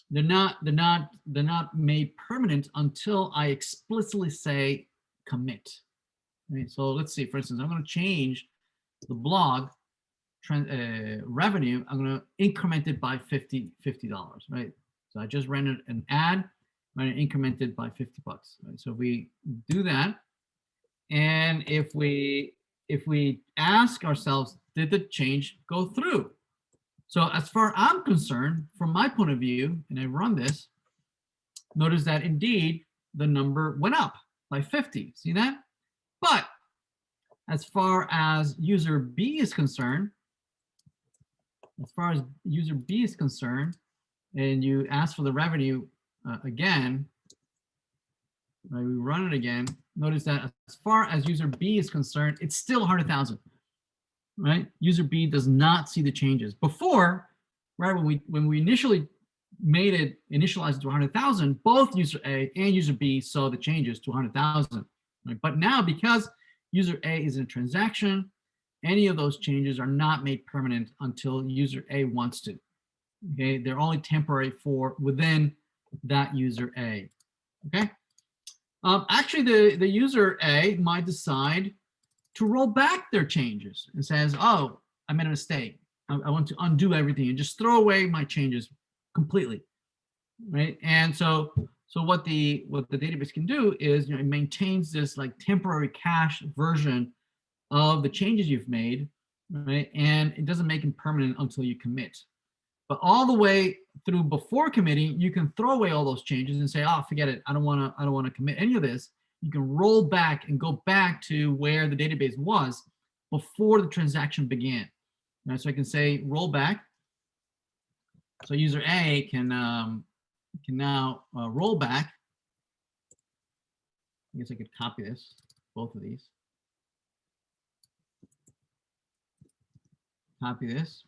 They're not made permanent until I explicitly say commit. Right? So let's see. For instance, I'm going to change the blog revenue. I'm going to increment it by $50, right? So I just rendered an ad, right, incremented by $50. Right? So we do that, and if we ask ourselves, did the change go through? So as far as I'm concerned, from my point of view, and I run this, notice that indeed the number went up by 50. See that? But as far as user B is concerned, and you ask for the revenue again, Right, we run it again. Notice that as far as user B is concerned, it's still 100,000. Right, user B does not see the changes before. Right, when we initially made it initialized it to 100,000, both user A and user B saw the changes to 100,000. Right? But now, because user A is in a transaction, any of those changes are not made permanent until user A wants to. Okay, they're only temporary for within that user A. Okay. Actually, the user A might decide to roll back their changes and says, "Oh, I made a mistake. I want to undo everything and just throw away my changes completely." Right? And so what the database can do is, it maintains this like temporary cache version of the changes you've made, right? And it doesn't make them permanent until you commit. But all the way through before committing, you can throw away all those changes and say, "Oh, forget it. I don't want to commit any of this." You can roll back and go back to where the database was before the transaction began. Right, so I can say roll back. So user A can now roll back. I guess I could copy this, both of these. Copy this.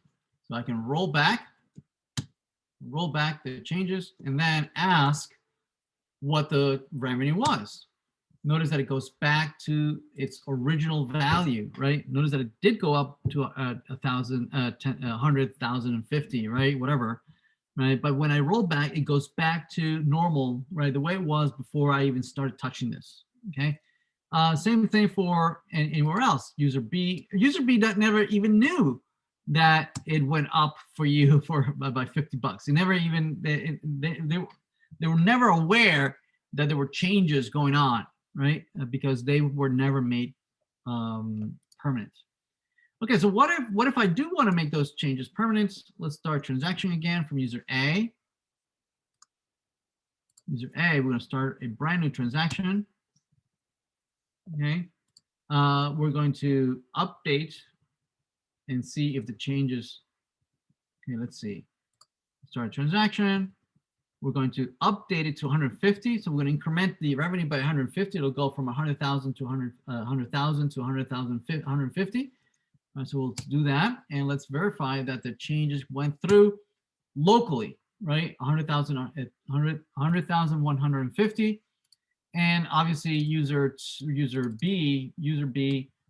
So I can roll back the changes, and then ask what the revenue was. Notice that it goes back to its original value, right? Notice that it did go up to 1,000, 100,000 and 50, right? Whatever, right? But when I roll back, it goes back to normal, right? The way it was before I even started touching this, okay? Same thing for anywhere else. User B that never even knew that it went up for you by $50. They never even they were never aware that there were changes going on, right? Because they were never made permanent. Okay, so what if I do want to make those changes permanent? Let's start transaction again from user A. User A, we're going to start a brand new transaction. Okay, we're going to update and see if the changes. Okay, let's see. Start a transaction. We're going to update it to 150. So we're going to increment the revenue by 150. It'll go from 100,000 to 100,000 to 100,000, 150. So we'll do that, and let's verify that the changes went through locally, right? 100,000, 100,150, and obviously user B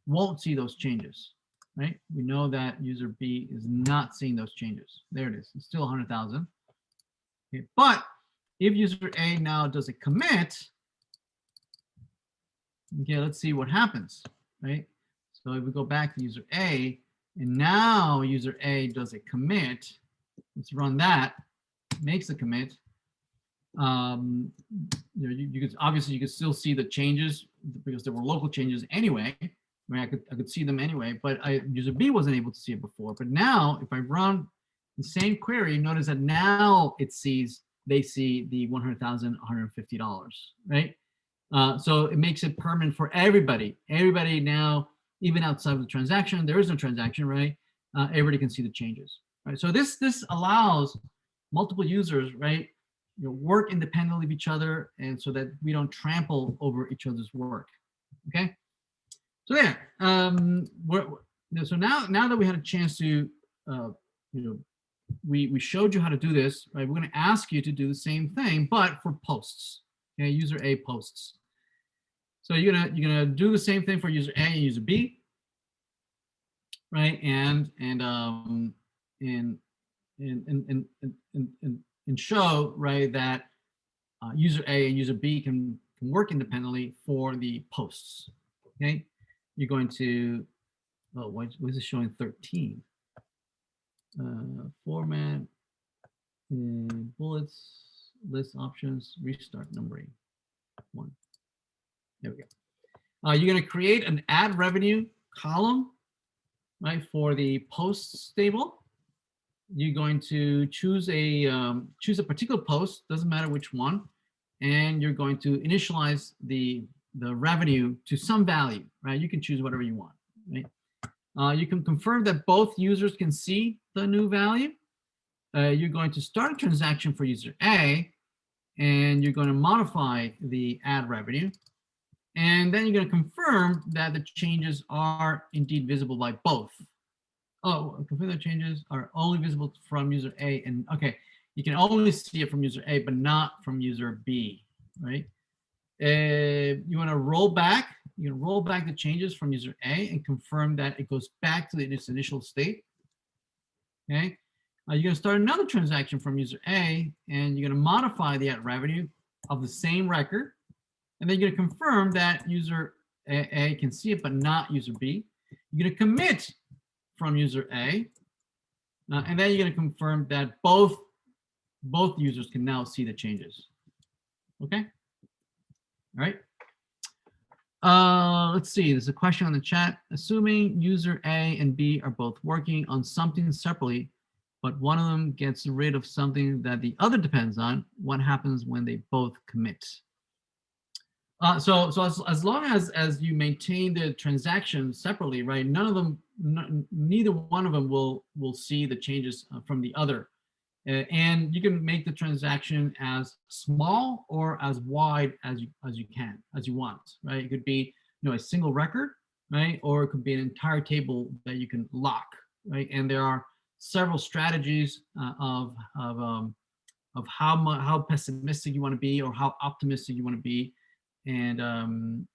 won't see those changes, right? We know that user B is not seeing those changes. There it is. It's still 100,000. Okay, but if user A now does a commit, okay, let's see what happens, right? So if we go back to user A, and now user A does a commit, let's run that, makes a commit. You could obviously you could still see the changes because there were local changes anyway. I mean, I could see them anyway, but user B wasn't able to see it before. But now, if I run the same query, notice that now they see the $100,150, right? So it makes it permanent for everybody. Everybody now, even outside of the transaction, there is no transaction, right? Everybody can see the changes, right? So this allows multiple users, right, work independently of each other, and so that we don't trample over each other's work. Okay. So there. So now that we had a chance to, we showed you how to do this, right? We're going to ask you to do the same thing, but for posts. Okay, user A posts. So you're gonna do the same thing for user A and user B, right? And show, right, that user A and user B can work independently for the posts. Okay, you're going to, oh, why is it showing 13? Format, bullets, list options, restart numbering 1. There we go. You're going to create an add revenue column, right, for the posts table. You're going to choose a particular post, doesn't matter which one, and you're going to initialize the revenue to some value, right? You can choose whatever you want, right? You can confirm that both users can see the new value. You're going to start a transaction for user A, and you're going to modify the ad revenue. And then you're going to confirm that the changes are indeed visible by both. Oh, confirm the changes are only visible from user A. And okay, you can only see it from user A, but not from user B, right? You want to roll back. You can roll back the changes from user A and confirm that it goes back to its initial state. Okay. You're going to start another transaction from user A, and you're going to modify the ad revenue of the same record. And then you're going to confirm that user A can see it, but not user B. You're going to commit from user A. And then you're going to confirm that both users can now see the changes. Okay. All right. Let's see. There's a question on the chat. Assuming user A and B are both working on something separately, but one of them gets rid of something that the other depends on, what happens when they both commit? So as long as you maintain the transaction separately, right? None of them, neither one of them will see the changes from the other. And you can make the transaction as small or as wide as you want, right? It could be, a single record, right? Or it could be an entire table that you can lock, right? And there are several strategies of how pessimistic you want to be or how optimistic you want to be, and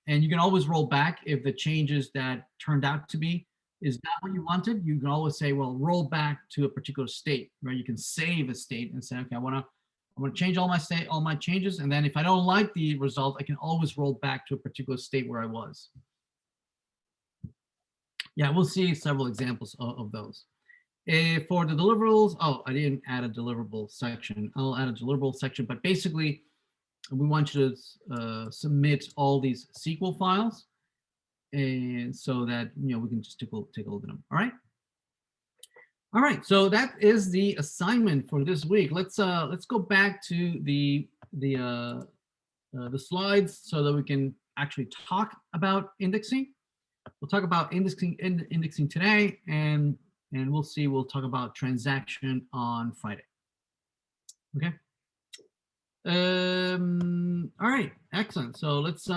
you can always roll back if the changes that turned out to be is not what you wanted. You can always say, well, roll back to a particular state, right? You can save a state and say, okay, I want to change all my changes, and then if I don't like the result, I can always roll back to a particular state where I was. Yeah, we'll see several examples of those. For the deliverables, I didn't add a deliverable section. I'll add a deliverable section, but basically, we want you to submit all these SQL files, and so that we can just take a look at them. All right. So that is the assignment for this week. Let's go back to the slides so that we can actually talk about indexing. We'll talk about indexing today, and we'll talk about transaction on Friday. Okay. All right, excellent. So let's do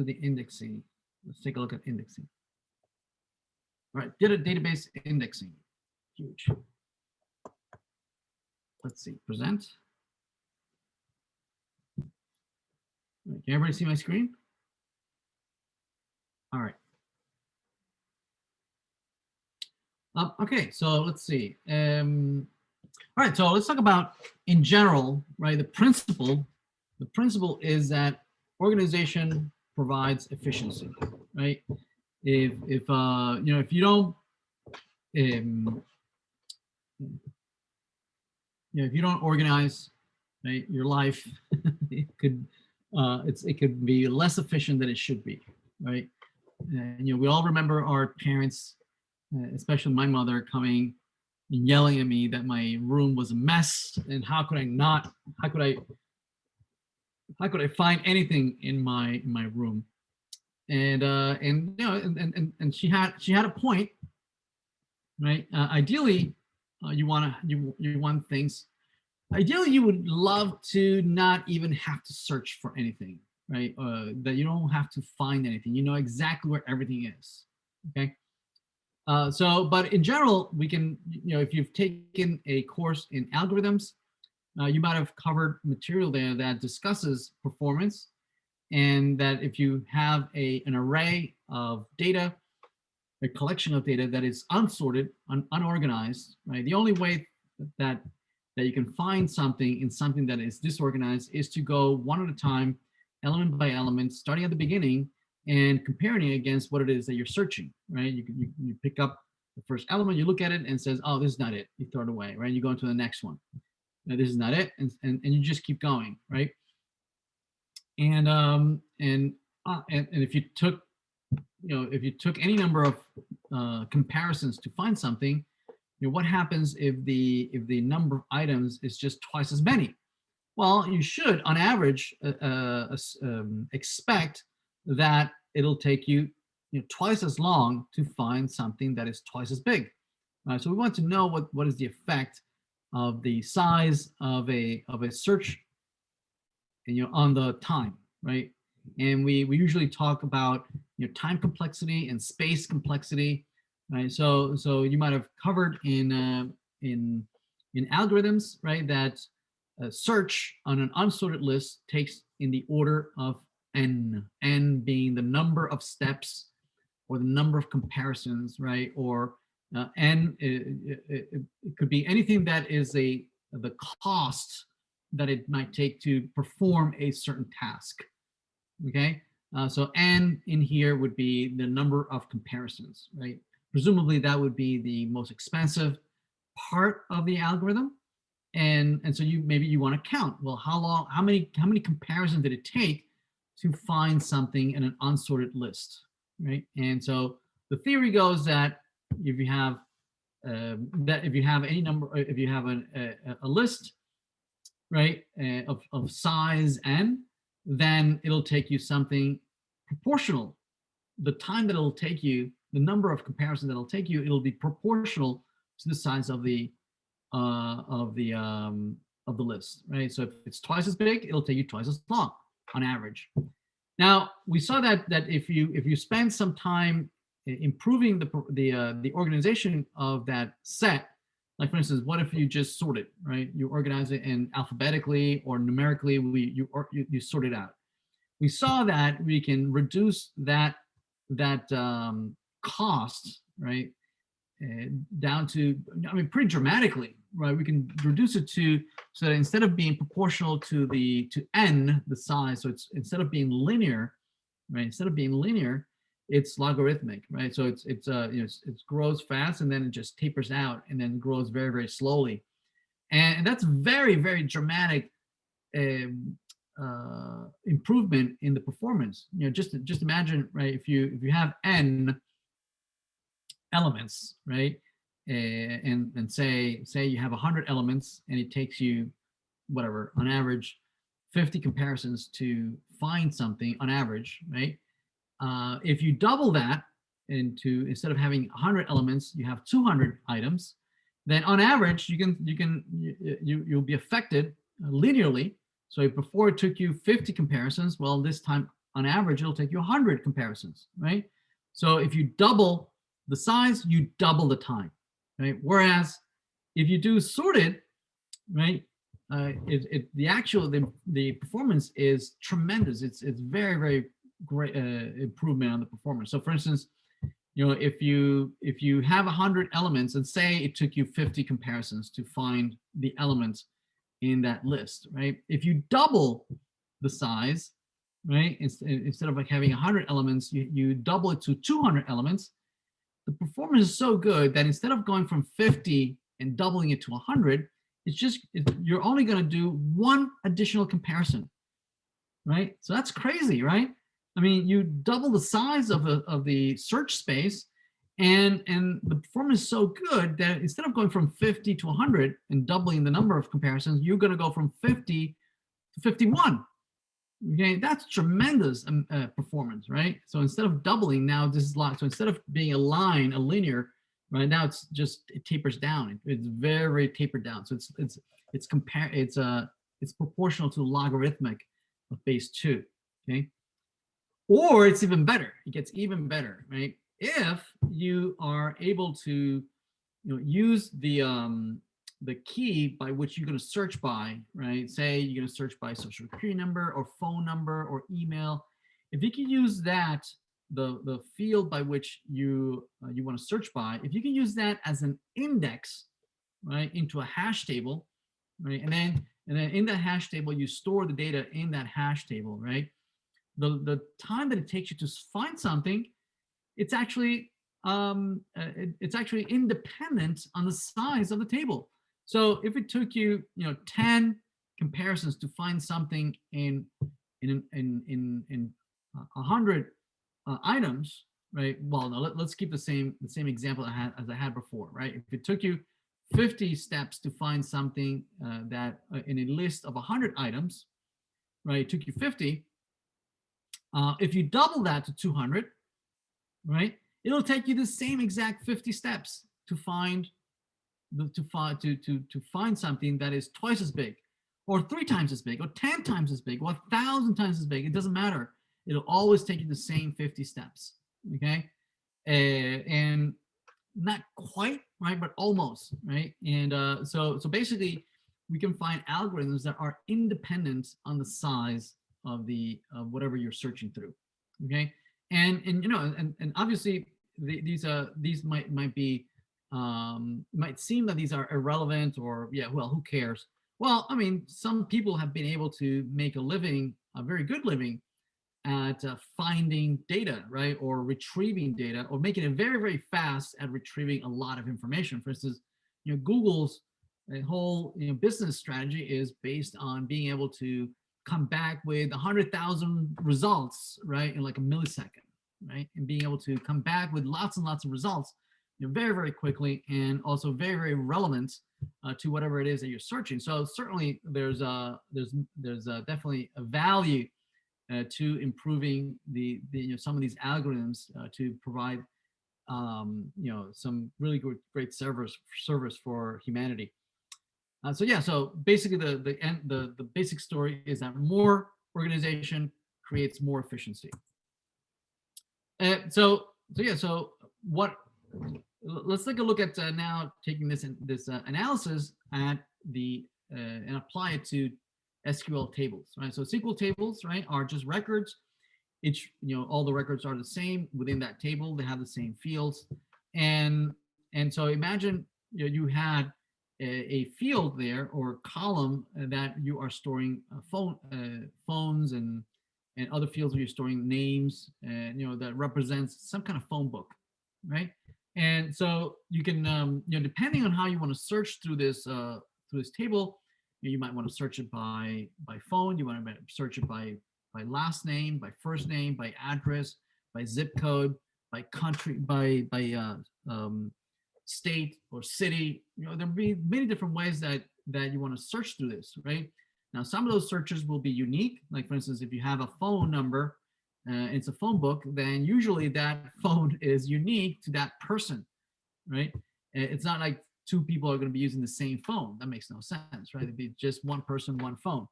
the indexing. Let's take a look at indexing. All right, database indexing. Huge. Let's see, present. Right, can everybody see my screen? All right. Okay, so let's see. All right, so let's talk about, in general, right? The principle is that organization provides efficiency, right? If you don't, if you don't organize, right, your life, it could be less efficient than it should be, right? And we all remember our parents, especially my mother, coming and yelling at me that my room was a mess, and how could I find anything in my room? And she had a point, right? Ideally, you want things. Ideally, you would love to not even have to search for anything, right? That you don't have to find anything. You know exactly where everything is. Okay. But in general, we can, if you've taken a course in algorithms, you might have covered material there that discusses performance, and that if you have an array of data, a collection of data that is unsorted, unorganized, right? The only way that you can find something in something that is disorganized is to go one at a time, element by element, starting at the beginning, and comparing it against what it is that you're searching, right? You pick up the first element, you look at it and it says, oh, this is not it. You throw it away, right? You go into the next one. No, this is not it, and you just keep going, right? And if you took, any number of comparisons to find something, what happens if the number of items is just twice as many? Well, you should, on average, expect that it'll take you, twice as long to find something that is twice as big. So we want to know what is the effect the size of a search, on the time, right? And we usually talk about time complexity and space complexity, right? So you might have covered in algorithms, right, that a search on an unsorted list takes in the order of n being the number of steps or the number of comparisons, right? Or n, it could be anything that is the cost that it might take to perform a certain task. Okay, so n in here would be the number of comparisons, right? Presumably that would be the most expensive part of the algorithm, and so maybe you want to count. Well, how many comparisons did it take to find something in an unsorted list, right? And so the theory goes that if you have any number, if you have a list, right, of size n, then it'll take you something proportional. The time that it'll take you, the number of comparisons that it'll take you, it'll be proportional to the size of the list, right? So if it's twice as big, it'll take you twice as long on average. Now we saw that if you spend some time improving the organization of that set, like for instance, what if you just sort it, right? You organize it in alphabetically or numerically. You sort it out. We saw that we can reduce that cost, right, down to, I mean, pretty dramatically, right? We can reduce it so that instead of being proportional to n, the size, so it's instead of being linear, right? Instead of being linear, it's logarithmic, right? So it grows fast and then it just tapers out and then grows very, very slowly, and that's very, very dramatic improvement in the performance. Just imagine, right? If you have n elements, right, and say you have 100 elements and it takes you whatever on average 50 comparisons to find something on average, right? If you double that instead of having 100 elements, you have 200 items, then on average you'll be affected linearly. So before it took you 50 comparisons, well, this time on average it'll take you 100 comparisons, right? So if you double the size, you double the time, right? Whereas if you do sorted, right, the performance is tremendous. It's very, very great improvement on the performance. So for instance, if you have 100 elements and say it took you 50 comparisons to find the elements in that list, right? If you double the size, right, instead of like having 100 elements, you double it to 200 elements. The performance is so good that instead of going from 50 and doubling it to 100, you're only going to do one additional comparison, right? So that's crazy, right? I mean, you double the size of the search space, and the performance is so good that instead of going from 50 to 100 and doubling the number of comparisons, you're going to go from 50 to 51. Okay, that's tremendous performance, right? So instead of doubling, now this is so instead of being a linear, right, now it tapers down. It's very, very tapered down. So it's proportional to logarithmic of base 2. Okay, or it's even better. It gets even better, right? If you are able to use the key by which you're going to search by, right? Say you're going to search by social security number or phone number or email. If you can use that, the field by which you want to search by, if you can use that as an index, right, into a hash table, right, and then in that hash table you store the data in that hash table, right? The time that it takes you to find something, it's actually independent on the size of the table. So if it took you 10 comparisons to find something in 100 items, right? Well, no, let's keep the same example as I had before, right? If it took you 50 steps to find something that in a list of 100 items, right? It took you 50. If you double that to 200, right? It'll take you the same exact 50 steps to find to find something that is twice as big, or 3 times as big, or 10 times as big, or 1,000 times as big. It doesn't matter. It'll always take you the same 50 steps. Okay, and not quite right, but almost right. And so basically, we can find algorithms that are independent on the size of the of whatever you're searching through. Okay, and and obviously these might be might seem that these are irrelevant, or yeah, well, who cares? Well, I mean, some people have been able to make a living, a very good living, at finding data, right, or retrieving data, or making it very, very fast at retrieving a lot of information. For instance, Google's whole business strategy is based on being able to come back with 100,000 results, right, in like a millisecond, right, and being able to come back with lots and lots of results, very, very quickly, and also very, very relevant to whatever it is that you're searching. So certainly there's definitely a value to improving the some of these algorithms to provide some really great service for humanity. So yeah, so basically the basic story is that more organization creates more efficiency. So yeah, so what? Let's take a look at now taking this analysis at the and apply it to SQL tables, right? So SQL tables, right, are just records. Each, all the records are the same within that table. They have the same fields, and so imagine you had a field there, or column that you are storing phones and other fields where you're storing names, and that represents some kind of phone book, right? And so you can depending on how you want to search through this table, you might want to search it by phone. You want to search it by last name, by first name, by address, by zip code, by country, by state or city. There'll be many different ways that you want to search through this, right? Now, some of those searches will be unique. Like, for instance, if you have a phone number, it's a phone book, then usually that phone is unique to that person, right? It's not like two people are going to be using the same phone. That makes no sense, right? It'd be just one person, one phone.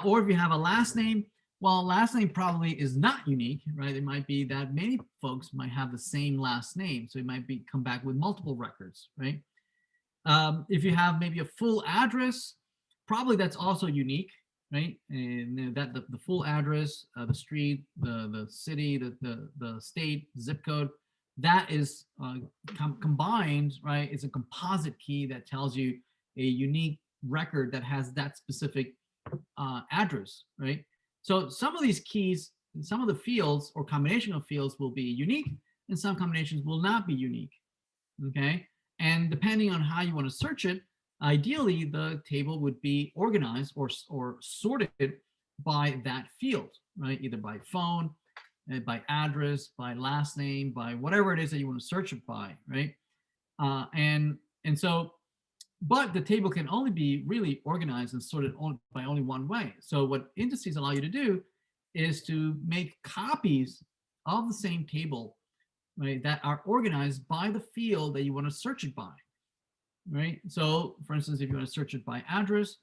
Or if you have a last name, well, last name probably is not unique, right? It might be that many folks might have the same last name, so it might come back with multiple records, right? If you have maybe a full address, probably that's also unique, right? And that the full address, the street, the city, the state, zip code, that is combined, right? It's a composite key that tells you a unique record that has that specific address, right? So some of these keys, some of the fields or combination of fields will be unique, and some combinations will not be unique, okay? And depending on how you want to search it, ideally the table would be organized or sorted by that field, right? Either by phone, by address, by last name, by whatever it is that you want to search it by, right? And so, but the table can only be really organized and sorted by only one way. So what indices allow you to do is to make copies of the same table, right, that are organized by the field that you want to search it by, right? So for instance, if you want to search it by address,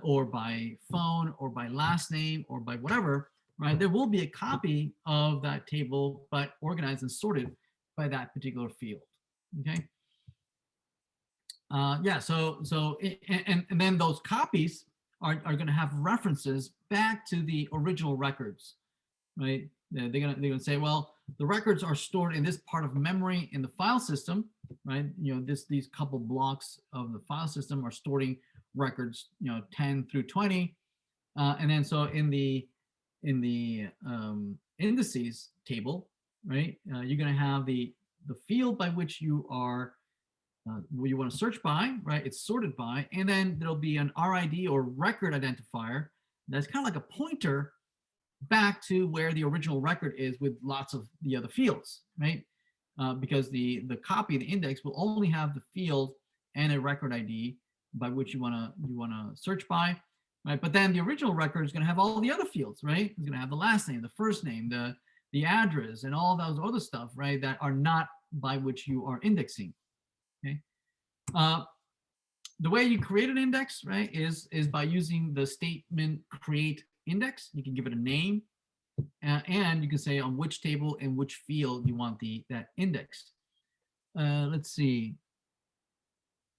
or by phone, or by last name, or by whatever, right, there will be a copy of that table, but organized and sorted by that particular field, okay? Yeah, so and then those copies are going to have references back to the original records, right? They're gonna say, well, the records are stored in this part of memory in the file system, right? These couple blocks of the file system are storing records, 10 through 20, and then so in the indices table, right? You're gonna have the field by which you are you want to search by, right? It's sorted by, and then there'll be an RID or record identifier that's kind of like a pointer back to where the original record is with lots of the other fields, right? Because the copy, the index, will only have the field and a record ID by which you wanna search by, right? But then the original record is going to have all the other fields, right? It's going to have the last name, the first name, the address, and all those other stuff, right? That are not by which you are indexing. The way you create an index, right, is by using the statement create index. You can give it a name, and you can say on which table and which field you want that index. Let's see.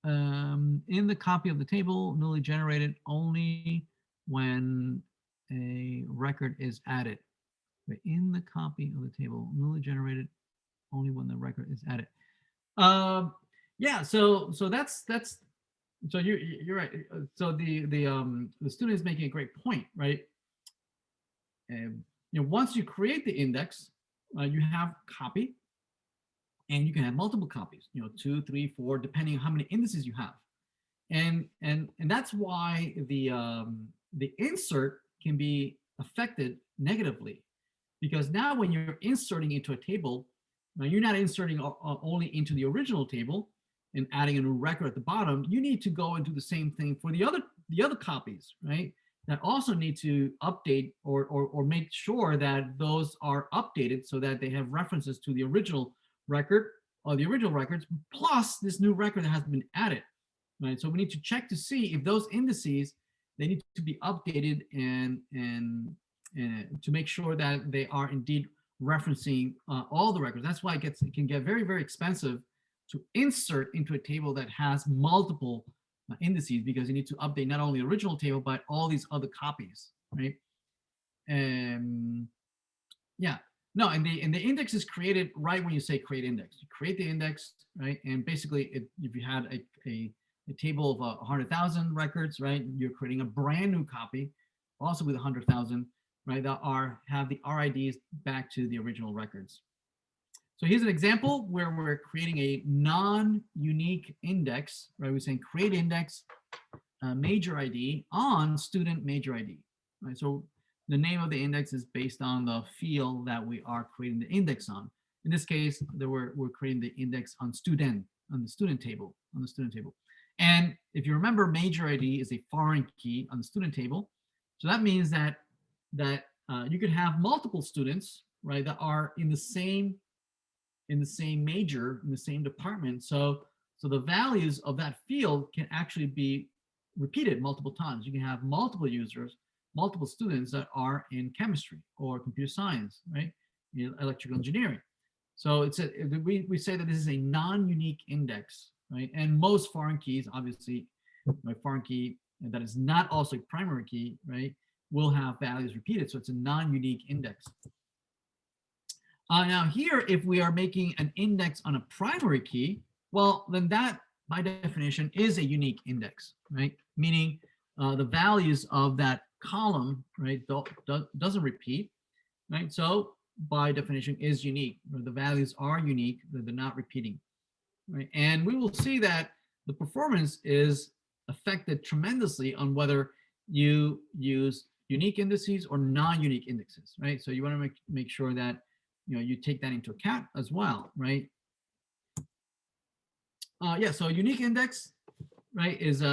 In the copy of the table, newly generated only when a record is added. But in the copy of the table, newly generated only when the record is added. Yeah, so that's so you're right. So the student is making a great point, right? Once you create the index, you have copy, and you can have multiple copies. 2, 3, 4, depending on how many indices you have, and that's why the insert can be affected negatively, because now when you're inserting into a table, now you're not inserting only into the original table and adding a new record at the bottom. You need to go and do the same thing for the other copies, right? That also need to update or make sure that those are updated so that they have references to the original record or the original records plus this new record that has been added, right? So we need to check to see if those indices, they need to be updated and to make sure that they are indeed referencing all the records. That's why it can get very, very expensive to insert into a table that has multiple indices, because you need to update not only the original table but all these other copies, right? And yeah, no, and the index is created right when you say create index. You create the index, right? And basically, if you had a table of 100,000 records, right, you're creating a brand new copy, also with 100,000, right, that have the RIDs back to the original records. So here's an example where we're creating a non-unique index, right? We're saying create index major ID on student major ID, right? So the name of the index is based on the field that we are creating the index on. In this case, we're creating the index on the student table. And if you remember, major ID is a foreign key on the student table. So that means that you could have multiple students, right, that are in the same major, in the same department. So the values of that field can actually be repeated multiple times. You can have multiple users, multiple students that are in chemistry or computer science, right? Electrical engineering. So we say that this is a non-unique index, right? And most foreign keys, obviously, foreign key that is not also a primary key, right, will have values repeated. So it's a non-unique index. Now here, if we are making an index on a primary key, well, then that by definition is a unique index, right? Meaning the values of that column, right, doesn't repeat, right? So by definition is unique. The values are unique, they're not repeating, right? And we will see that the performance is affected tremendously on whether you use unique indices or non-unique indexes, right? So you want to make sure that you take that into account as well, right? Yeah, so unique index, right, is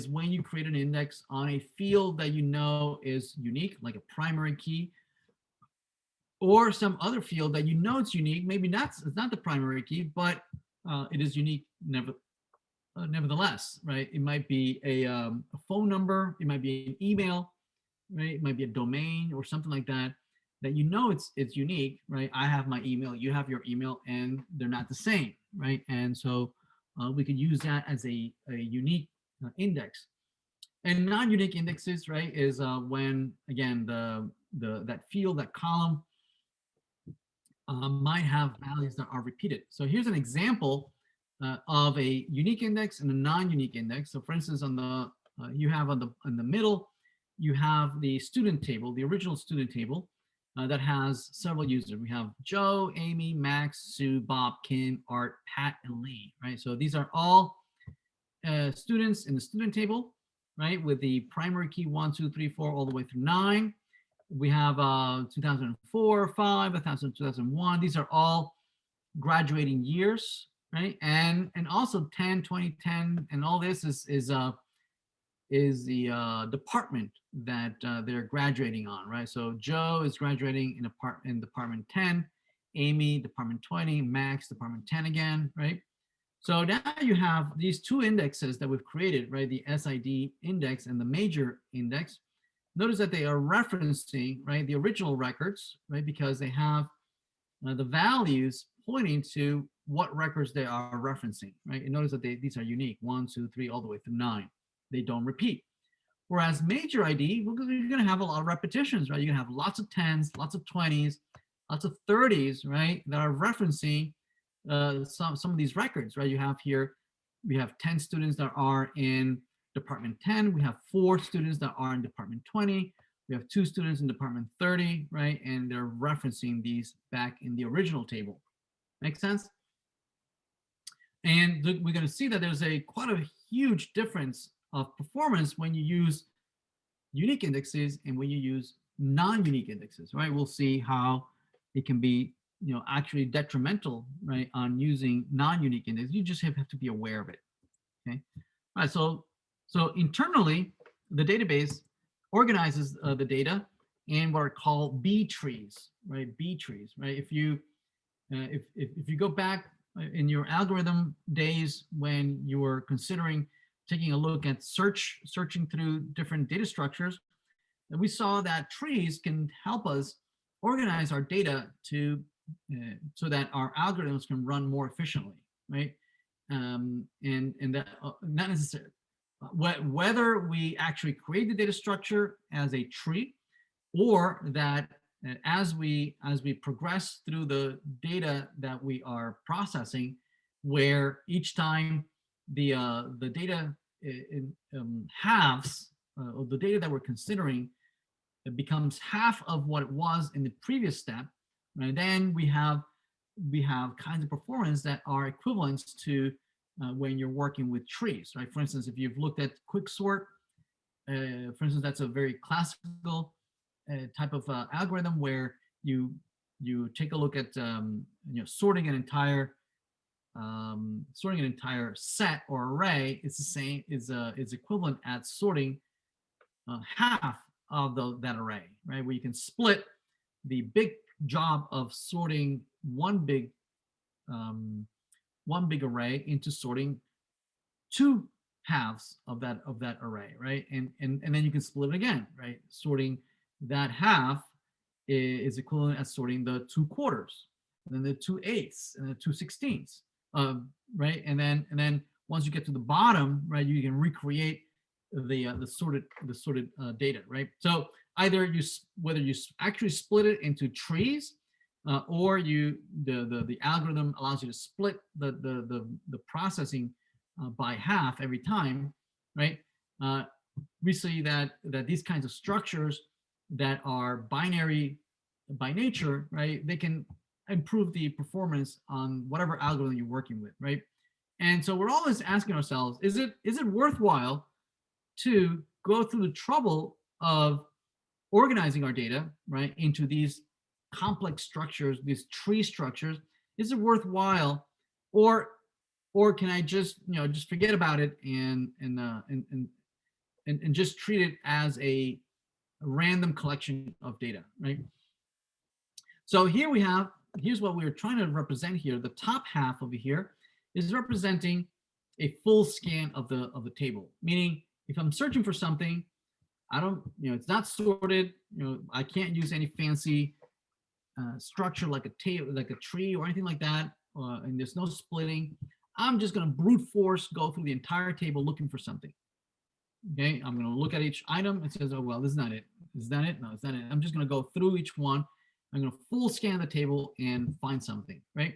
when you create an index on a field that you know is unique, like a primary key, or some other field that you know it's unique. Maybe it's not the primary key, but it is unique nevertheless, right? It might be a phone number, it might be an email, right? It might be a domain or something like that. That you know it's unique, right? I have my email, you have your email, and they're not the same, right? And so we could use that as a unique index. And non-unique indexes, right, is when again that field, that column might have values that are repeated. So here's an example of a unique index and a non-unique index. So for instance, on the you have in the middle, you have the student table, the original student table. That has several users. We have Joe, Amy, Max, Sue, Bob, Kim, Art, Pat, and Lee, right? So these are all students in the student table, right? With the primary key 1, 2, 3, 4, all the way through 9. We have 2004, 5, 2001. These are all graduating years, right? And also 10, 20, 10, and all this is the department that they're graduating on, right? So Joe is graduating in department 10, Amy department 20, Max department 10 again, right? So now you have these two indexes that we've created, right? The SID index and the major index. Notice that they are referencing, right, the original records, right, because they have the values pointing to what records they are referencing, right? And notice that these are unique, 1, 2, 3, all the way through 9. They don't repeat. Whereas major ID, you're going to have a lot of repetitions, right? You're going to have lots of 10s, lots of 20s, lots of 30s, right, that are referencing some of these records, right? You have here, we have 10 students that are in department 10. We have 4 students that are in department 20. We have 2 students in department 30, right? And they're referencing these back in the original table. Make sense? And we're going to see that there's quite a huge difference of performance when you use unique indexes and when you use non-unique indexes, right? We'll see how it can be, actually detrimental, right, on using non-unique index. You just have to be aware of it. Okay. All right. So internally, the database organizes the data in what are called B trees, right? B trees, right? If you go back in your algorithm days when you were considering taking a look at searching through different data structures, and we saw that trees can help us organize our data to so that our algorithms can run more efficiently, right? And that not necessarily whether we actually create the data structure as a tree, or that as we progress through the data that we are processing, where each time the data halves, or the data that we're considering, it becomes half of what it was in the previous step, right? Then we have kinds of performance that are equivalent to when you're working with trees, right? For instance, if you've looked at quicksort, for instance, that's a very classical type of algorithm where you take a look at sorting an entire set or array. It's the same, is equivalent at sorting half of that array, right? Where you can split the big job of sorting one big array into sorting 2 halves of that array, right? And then you can split it again, right? Sorting that half is equivalent as sorting the 2 quarters, and then the 2/8 and the 2/16, right? And then once you get to the bottom, right, you can recreate the sorted data, right? So either whether you actually split it into trees, or the algorithm allows you to split the processing by half every time, right? We see that these kinds of structures that are binary by nature, right, they can improve the performance on whatever algorithm you're working with, right? And so we're always asking ourselves, is it worthwhile to go through the trouble of organizing our data, right, into these complex structures, these tree structures? Is it worthwhile, or can I just forget about it and just treat it as a random collection of data, right? So here's what we were trying to represent here. The top half over here is representing a full scan of the table, meaning if I'm searching for something, I don't, it's not sorted, I can't use any fancy structure like a table, like a tree or anything like that, and there's no splitting. I'm just going to brute force go through the entire table looking for something. Okay, I'm going to look at each item and says, oh, well, this is not it. Is that it? No, it's not it. I'm just going to go through each one. I'm going to full scan the table and find something, right?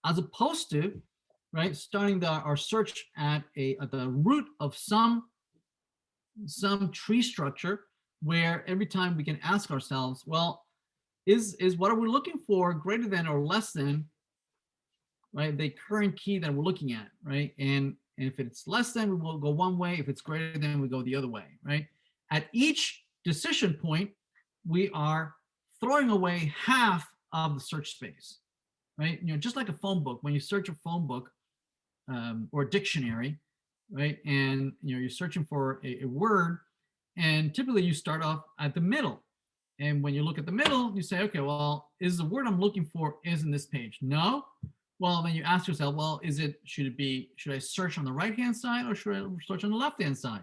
As opposed to, right, starting our search at the root of some tree structure, where every time we can ask ourselves, well, is what are we looking for greater than or less than, right, the current key that we're looking at, right? And if it's less than, we will go one way. If it's greater than, we go the other way, right? At each decision point, we are throwing away half of the search space, right? Just like a phone book, when you search a phone book or a dictionary, right? And you're searching for a word, and typically you start off at the middle. And when you look at the middle, you say, okay, well, is the word I'm looking for is in this page? No. Well, then you ask yourself, well, should I search on the right-hand side or should I search on the left-hand side?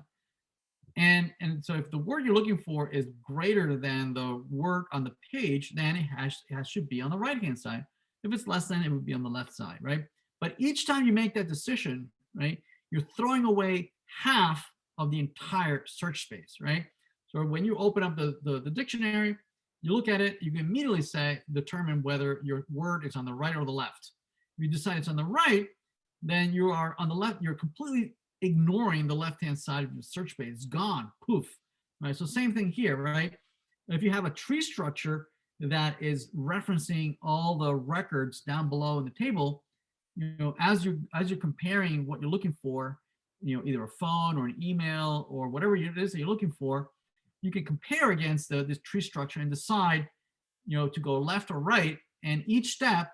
And so if the word you're looking for is greater than the word on the page, then it should be on the right-hand side. If it's less than, it would be on the left side, right? But each time you make that decision, right, you're throwing away half of the entire search space, right? So when you open up the dictionary, you look at it, you can immediately determine whether your word is on the right or the left. If you decide it's on the right, then you are on the left, you're completely ignoring the left-hand side of the search space. It's gone, poof, right? So same thing here, right? If you have a tree structure that is referencing all the records down below in the table, as you're comparing what you're looking for, either a phone or an email or whatever it is that you're looking for, you can compare against this tree structure and decide, to go left or right. And each step,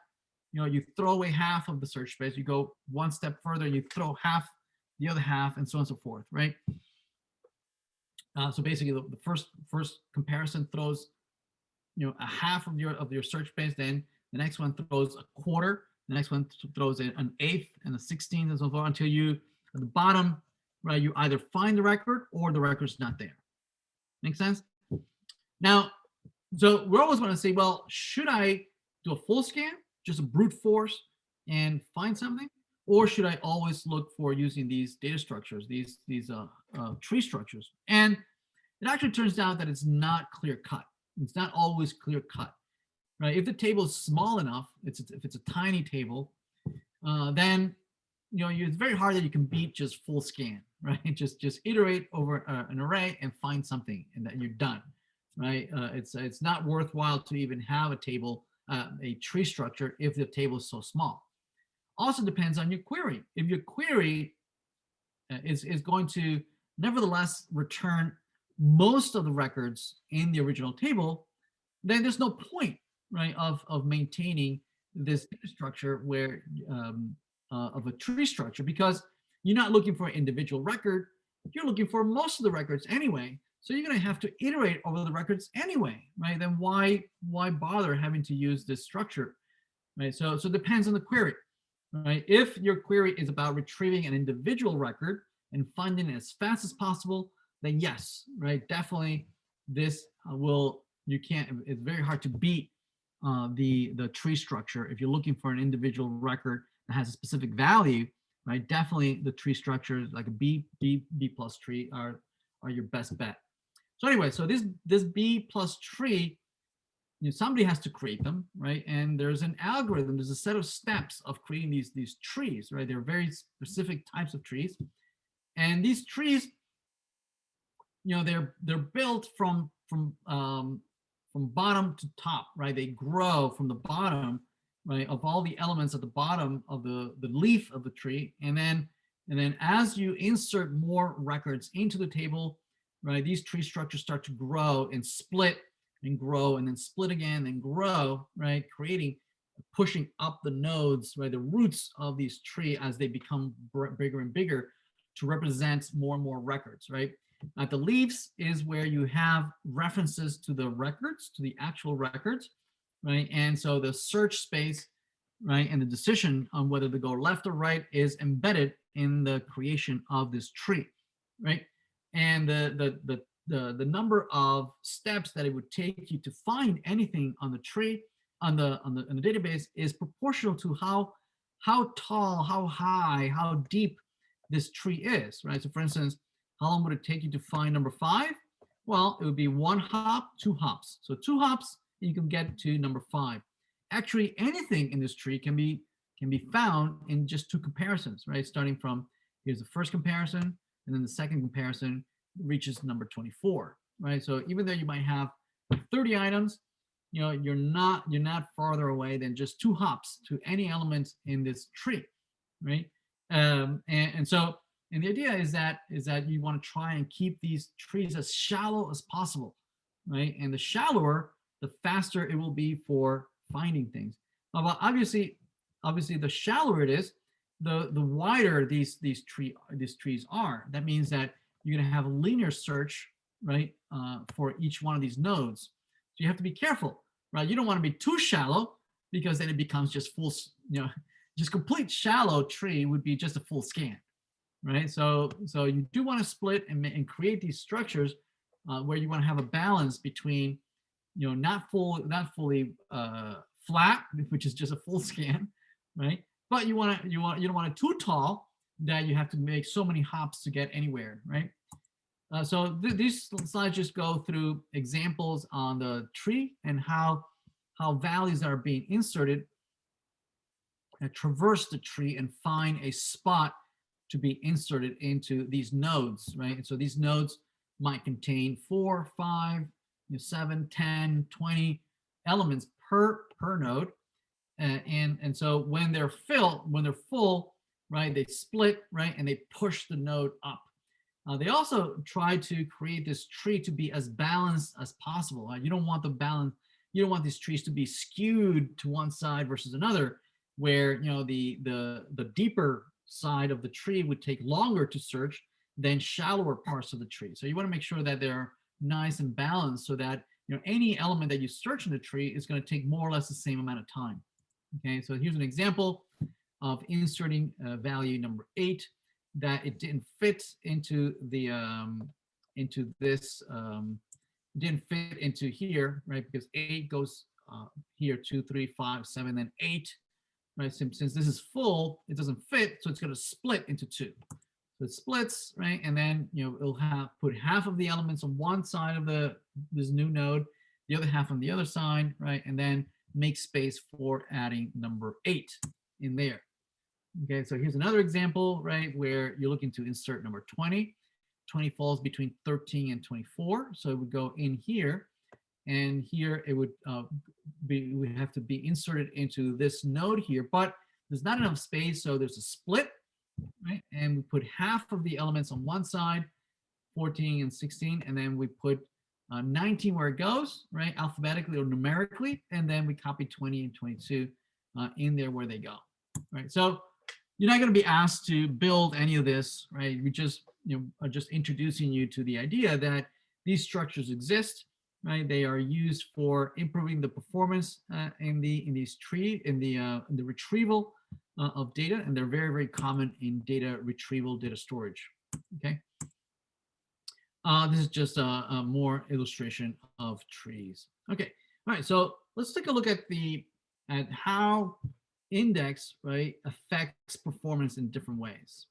you throw away half of the search space. You go one step further, you throw the other half, and so on and so forth, right? So basically, the first comparison throws, a half of your search space. Then the next one throws a quarter. The next one throws an eighth and a 16th, and so forth, until you at the bottom, right? You either find the record or the record's not there. Make sense? Now, so we always want to say, well, should I do a full scan, just a brute force, and find something? Or should I always look for using these data structures, these tree structures? And it actually turns out that it's not clear cut. It's not always clear cut, right? If the table is small enough, if it's a tiny table, then it's very hard that you can beat just full scan, right? Just iterate over an array and find something, and that you're done, right? It's not worthwhile to even have a table, a tree structure, if the table is so small. Also depends on your query. If your query is going to nevertheless return most of the records in the original table, then there's no point, right, of maintaining this data structure where of a tree structure, because you're not looking for an individual record, you're looking for most of the records anyway. So you're going to have to iterate over the records anyway, right? Then why bother having to use this structure, right? So it depends on the query. Right? If your query is about retrieving an individual record and finding it as fast as possible, then yes, right? Definitely, this it's very hard to beat the tree structure. If you're looking for an individual record that has a specific value, right? Definitely the tree structures like a B plus tree are your best bet. So anyway, so this B plus tree, somebody has to create them, right? And there's an algorithm, there's a set of steps of creating these trees, right? They're very specific types of trees. And these trees, they're built from bottom to top, right? They grow from the bottom, right, of all the elements at the bottom of the leaf of the tree. And then as you insert more records into the table, right, these tree structures start to grow and split and grow and then split again and grow, right? Pushing up the nodes, right? The roots of these tree as they become bigger and bigger to represent more and more records, right? At the leaves is where you have references to the records, to the actual records, right? And so the search space, right, and the decision on whether to go left or right is embedded in the creation of this tree, right? And the number of steps that it would take you to find anything on the tree, on the database, is proportional to how tall, how high, how deep this tree is, right? So for instance, how long would it take you to find number 5? Well, it would be 1 hop, 2 hops. So 2 hops, you can get to number 5. Actually, anything in this tree can be found in just 2 comparisons, right? Starting from, here's the first comparison, and then the second comparison reaches number 24, right? So even though you might have 30 items, you're not farther away than just 2 hops to any element in this tree, right? And the idea is that you want to try and keep these trees as shallow as possible, right? And the shallower, the faster it will be for finding things. But obviously, the shallower it is, the wider these trees are. That means that you're going to have a linear search, right, for each one of these nodes. So you have to be careful, right? You don't want to be too shallow, because then it becomes just full, just complete shallow tree would be just a full scan, right? So you do want to split and create these structures where you want to have a balance between, not fully flat, which is just a full scan, right? But you don't want it too tall that you have to make so many hops to get anywhere, right? So these slides just go through examples on the tree and how values are being inserted traverse the tree and find a spot to be inserted into these nodes, right? And so these nodes might contain 4, 5, 7, 10, 20 elements per node. And so when they're full, right, they split, right, and they push the node up. They also try to create this tree to be as balanced as possible. You don't want you don't want these trees to be skewed to one side versus another, where the deeper side of the tree would take longer to search than shallower parts of the tree. So you want to make sure that they're nice and balanced so that any element that you search in the tree is going to take more or less the same amount of time. Okay, so here's an example of inserting value number 8 that it didn't fit into the didn't fit into here, right? Because 8 goes here, 2, 3, 5, 7, then 8. Right, since this is full, it doesn't fit, so it's going to split into 2. So it splits, right, and then it'll put half of the elements on one side of this new node, the other half on the other side, right, and then make space for adding number 8 in there. Okay, so here's another example, right, where you're looking to insert number 20. 20 falls between 13 and 24, so it would go in here. And here it would have to be inserted into this node here, but there's not enough space, so there's a split, right? And we put half of the elements on one side, 14 and 16, and then we put 19 where it goes, right, alphabetically or numerically, and then we copy 20 and 22 in there where they go, right? So you're not going to be asked to build any of this, right? We just are just introducing you to the idea that these structures exist. Right, they are used for improving the performance in the retrieval of data, and they're very, very common in data retrieval, data storage. Okay, this is just a more illustration of trees. Okay, all right, so let's take a look at how index, right, affects performance in different ways.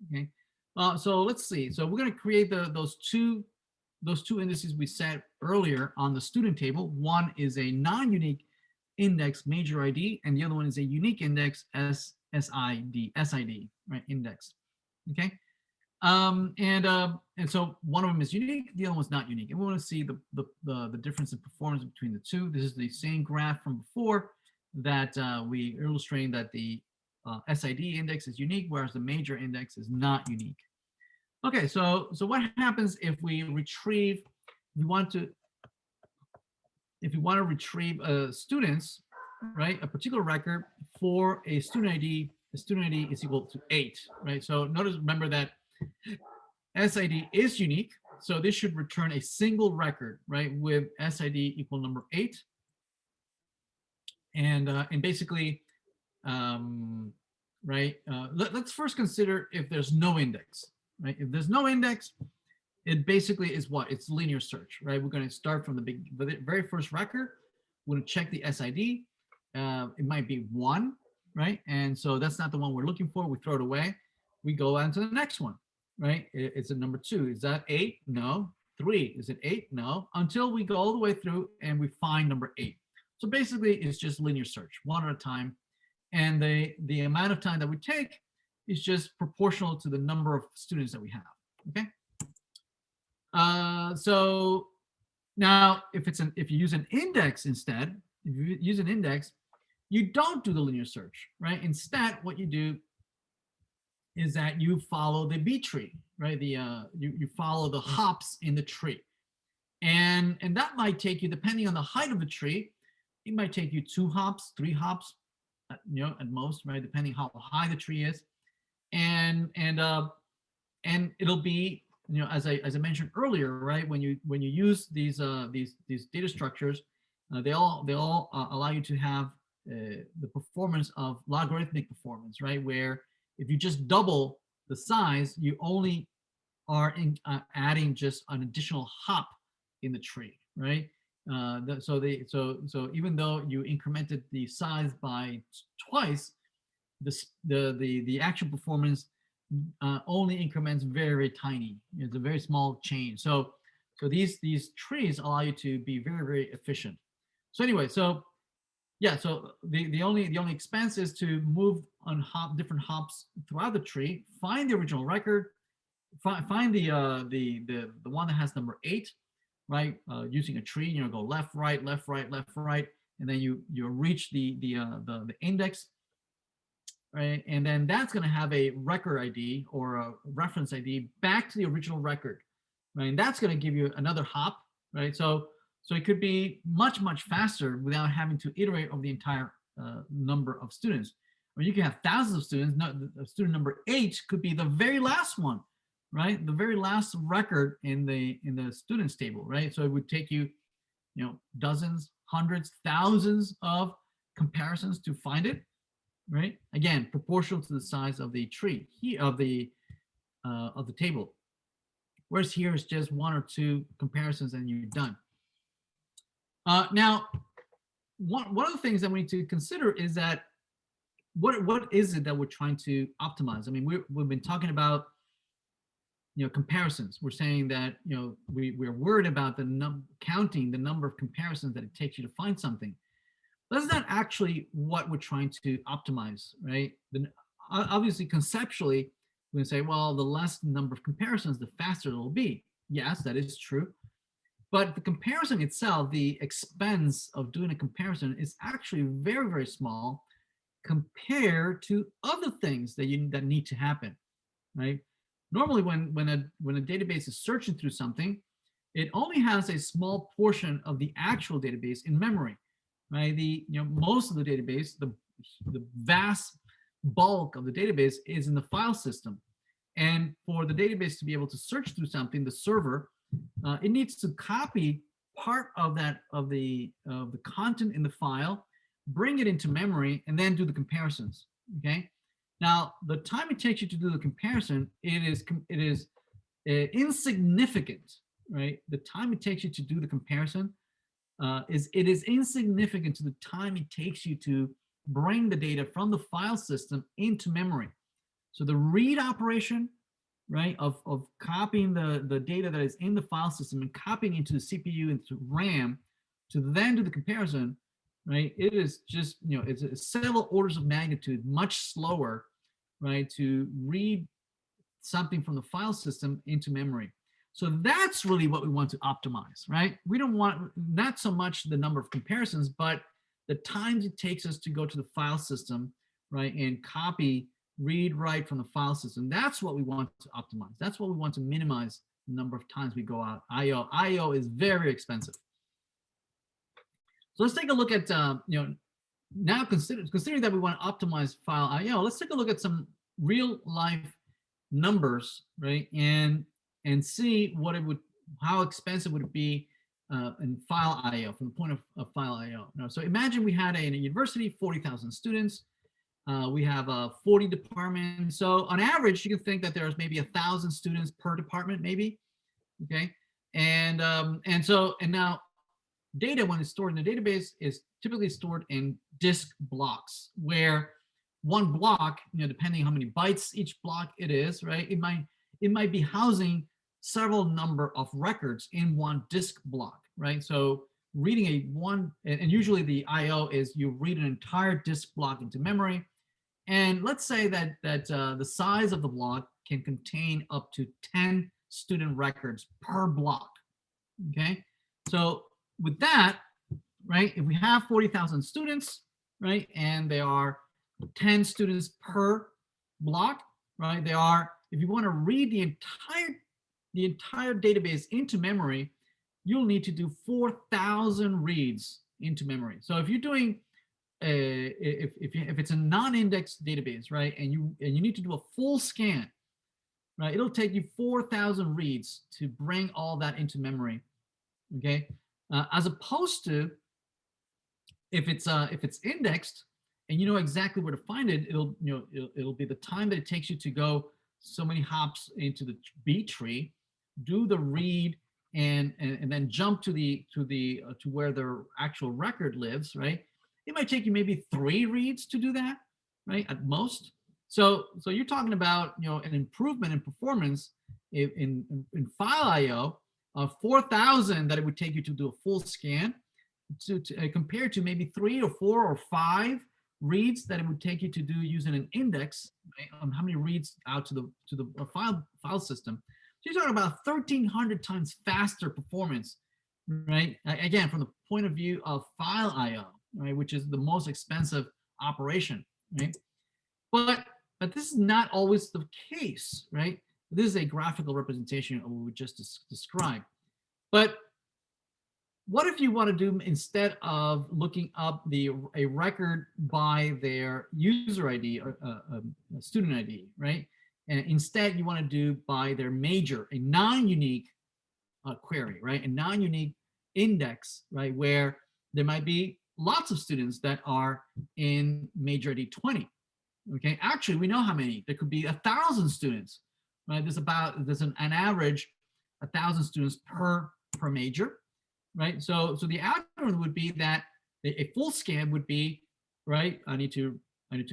Okay, so let's see. So we're going to create those two indices we set earlier on the student table. One is a non-unique index major ID, and the other one is a unique index SID, right, index. Okay, and so one of them is unique, the other one's not unique, and we want to see the difference in performance between the two. This is the same graph from before that we are illustrating that the SID index is unique, whereas the major index is not unique. Okay, so what happens if we retrieve? If we want to retrieve students, right? A particular record for a student ID. The student ID is equal to 8, right? So remember that SID is unique, so this should return a single record, right, with SID equal number 8. And basically, right? Let's first consider if there's no index. Right? If there's no index, it basically is what? It's linear search, right? We're going to start from the very first record. We're going to check the SID. It might be 1, right? And so that's not the one we're looking for. We throw it away. We go on to the next one, right? It's a number 2. Is that 8? No. 3. Is it 8? No. Until we go all the way through and we find number 8. So basically, it's just linear search, one at a time. And the amount of time that we take is just proportional to the number of students that we have. Okay. So now, if you use an index instead, if you use an index, you don't do the linear search, right? Instead, what you do is that you follow the B tree, right? You follow the hops in the tree, and that might take you, depending on the height of the tree, it might take you 2 hops, 3 hops, at most, right? Depending how high the tree is. And it'll be, as I mentioned earlier, right, when you use these data structures, they all allow you to have the performance of logarithmic performance, right? Where if you just double the size, you only are adding just an additional hop in the tree, right? So even though you incremented the size by twice, the actual performance only increments very, very tiny. It's a very small change. So these trees allow you to be very, very efficient. So anyway, so yeah, so the only expense is to move on different hops throughout the tree, find the original record, find the one that has number 8, right? Using a tree, go left, right, left, right, left, right, and then you reach the index, right? And then that's going to have a record ID or a reference ID back to the original record, right? And that's going to give you another hop, right? So it could be much, much faster without having to iterate over the entire number of students. Or you can have thousands of students. Student number 8 could be the very last one, right? The very last record in the students table, right? So it would take you, dozens, hundreds, thousands of comparisons to find it, right? Again, proportional to the size of the tree of the table. Whereas here it's just 1 or 2 comparisons and you're done. Now, one of the things that we need to consider is that what is it that we're trying to optimize? I mean, we've been talking about comparisons. We're saying that we're worried about counting the number of comparisons that it takes you to find something. That's not actually what we're trying to optimize, right? Obviously, conceptually, we're going to say, well, the less number of comparisons, the faster it'll be. Yes, that is true. But the comparison itself, the expense of doing a comparison is actually very, very small compared to other things that need to happen, right? Normally, when a database is searching through something, it only has a small portion of the actual database in memory, right? Most of the database, the vast bulk of the database is in the file system, and for the database to be able to search through something, the server, it needs to copy part of the content in the file, bring it into memory, and then do the comparisons. Okay. Now, the time it takes you to do the comparison, it is insignificant, right? The time it takes you to do the comparison is insignificant to the time it takes you to bring the data from the file system into memory. So the read operation, right, of copying the data that is in the file system and copying into the CPU and to RAM to then do the comparison, right? It is just, it's several orders of magnitude much slower, right, to read something from the file system into memory. So that's really what we want to optimize, right? We don't want not so much the number of comparisons, but the time it takes us to go to the file system, right, and copy, read, write from the file system. That's what we want to optimize. That's what we want to minimize the number of times we go out. I/O is very expensive. So let's take a look at, now considering that we want to optimize file I/O, let's take a look at some real life numbers, right, and see how expensive would it be in file I/O from the point of file I/O. So imagine we had a university, 40,000 students. We have 40 departments. So on average, you can think that there's maybe 1,000 students per department, maybe. Okay, and now data, when it's stored in the database, is typically stored in disk blocks, where one block, depending how many bytes each block it is, right? It might be housing several number of records in one disk block, right? So reading and usually the I/O is you read an entire disk block into memory, and let's say that the size of the block can contain up to 10 student records per block. Okay, so with that, right, if we have 40,000 students, right, and there are 10 students per block, right, if you want to read the entire database into memory, you'll need to do 4,000 reads into memory. So if you're doing if it's a non-indexed database, right, and you need to do a full scan, right, it'll take you 4,000 reads to bring all that into memory. Okay, as opposed to If it's indexed and you know exactly where to find it, it'll be the time that it takes you to go so many hops into the B tree, do the read, and then jump to to where the actual record lives, right? It might take you maybe 3 reads to do that, right, at most. So you're talking about an improvement in performance in file I/O of 4,000 that it would take you to do a full scan, compared to maybe 3 or 4 or 5 reads that it would take you to do using an index, right, on how many reads out to the file system. So you're talking about 1,300 times faster performance, right? Again, from the point of view of file I/O, right, which is the most expensive operation, right? But this is not always the case, right? This is a graphical representation of what we just described. But what if you want to do, instead of looking up a record by their user ID or student ID, right? And instead you want to do by their major, a non-unique query, right? A non-unique index, right? Where there might be lots of students that are in major ID 20. Okay, actually we know how many. There could be 1,000 students, right? There's an average 1,000 students per major, right? So the algorithm would be that a full scan would be, right, I need to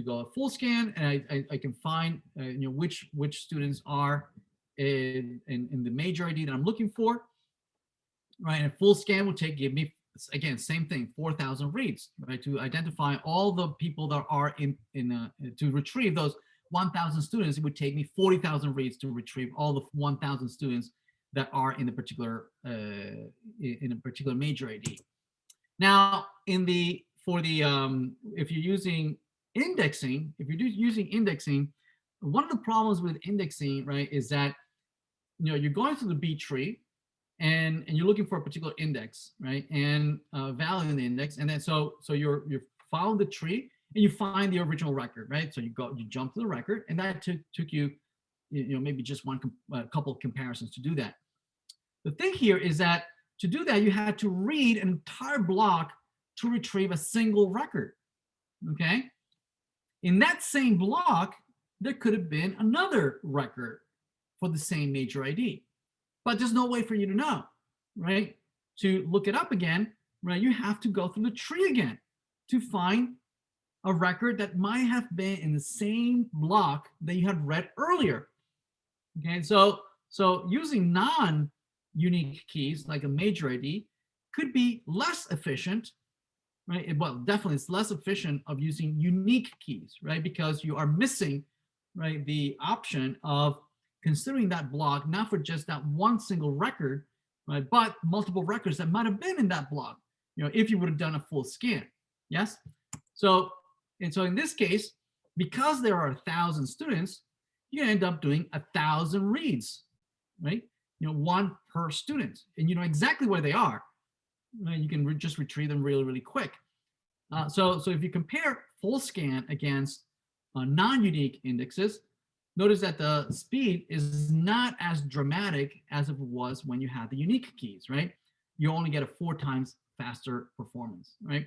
go a full scan, and I can find which students are in the major ID that I'm looking for, right? And a full scan will give me, again, same thing, 4,000 reads, right, to identify all the people that are to retrieve those 1,000 students. It would take me 40,000 reads to retrieve all the 1,000 students that are in a particular major ID. Now, if you're using indexing, one of the problems with indexing, right, is that you're going through the B tree, and you're looking for a particular index, right, and value in the index, and then so you're following the tree and you find the original record, right? So you jump to the record, and that took you maybe just a couple of comparisons to do that. The thing here is that to do that, you had to read an entire block to retrieve a single record. Okay, in that same block, there could have been another record for the same major ID. But there's no way for you to know, right? To look it up again, right? You have to go through the tree again to find a record that might have been in the same block that you had read earlier. Okay, so using non-unique keys like a major ID could be less efficient, right? Well, definitely it's less efficient of using unique keys, right? Because you are missing, right, the option of considering that block not for just that one single record, right, but multiple records that might have been in that block, if you would have done a full scan. Yes. So in this case, because there are 1,000 students, you end up doing 1,000 reads, right? One per student, and you know exactly where they are. Right? You can just retrieve them really, really quick. So if you compare full scan against non-unique indexes, notice that the speed is not as dramatic as it was when you had the unique keys, right? You only get a 4 times faster performance, right?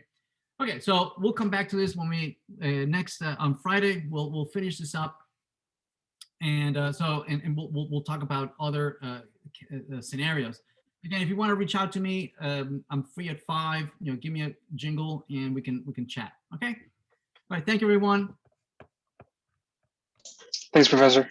Okay, so we'll come back to this when we next on Friday. We'll finish this up, and we'll talk about other scenarios. Again, if you want to reach out to me, I'm free at 5. Give me a jingle and we can chat. Okay. All right. Thank you, everyone. Thanks, Professor.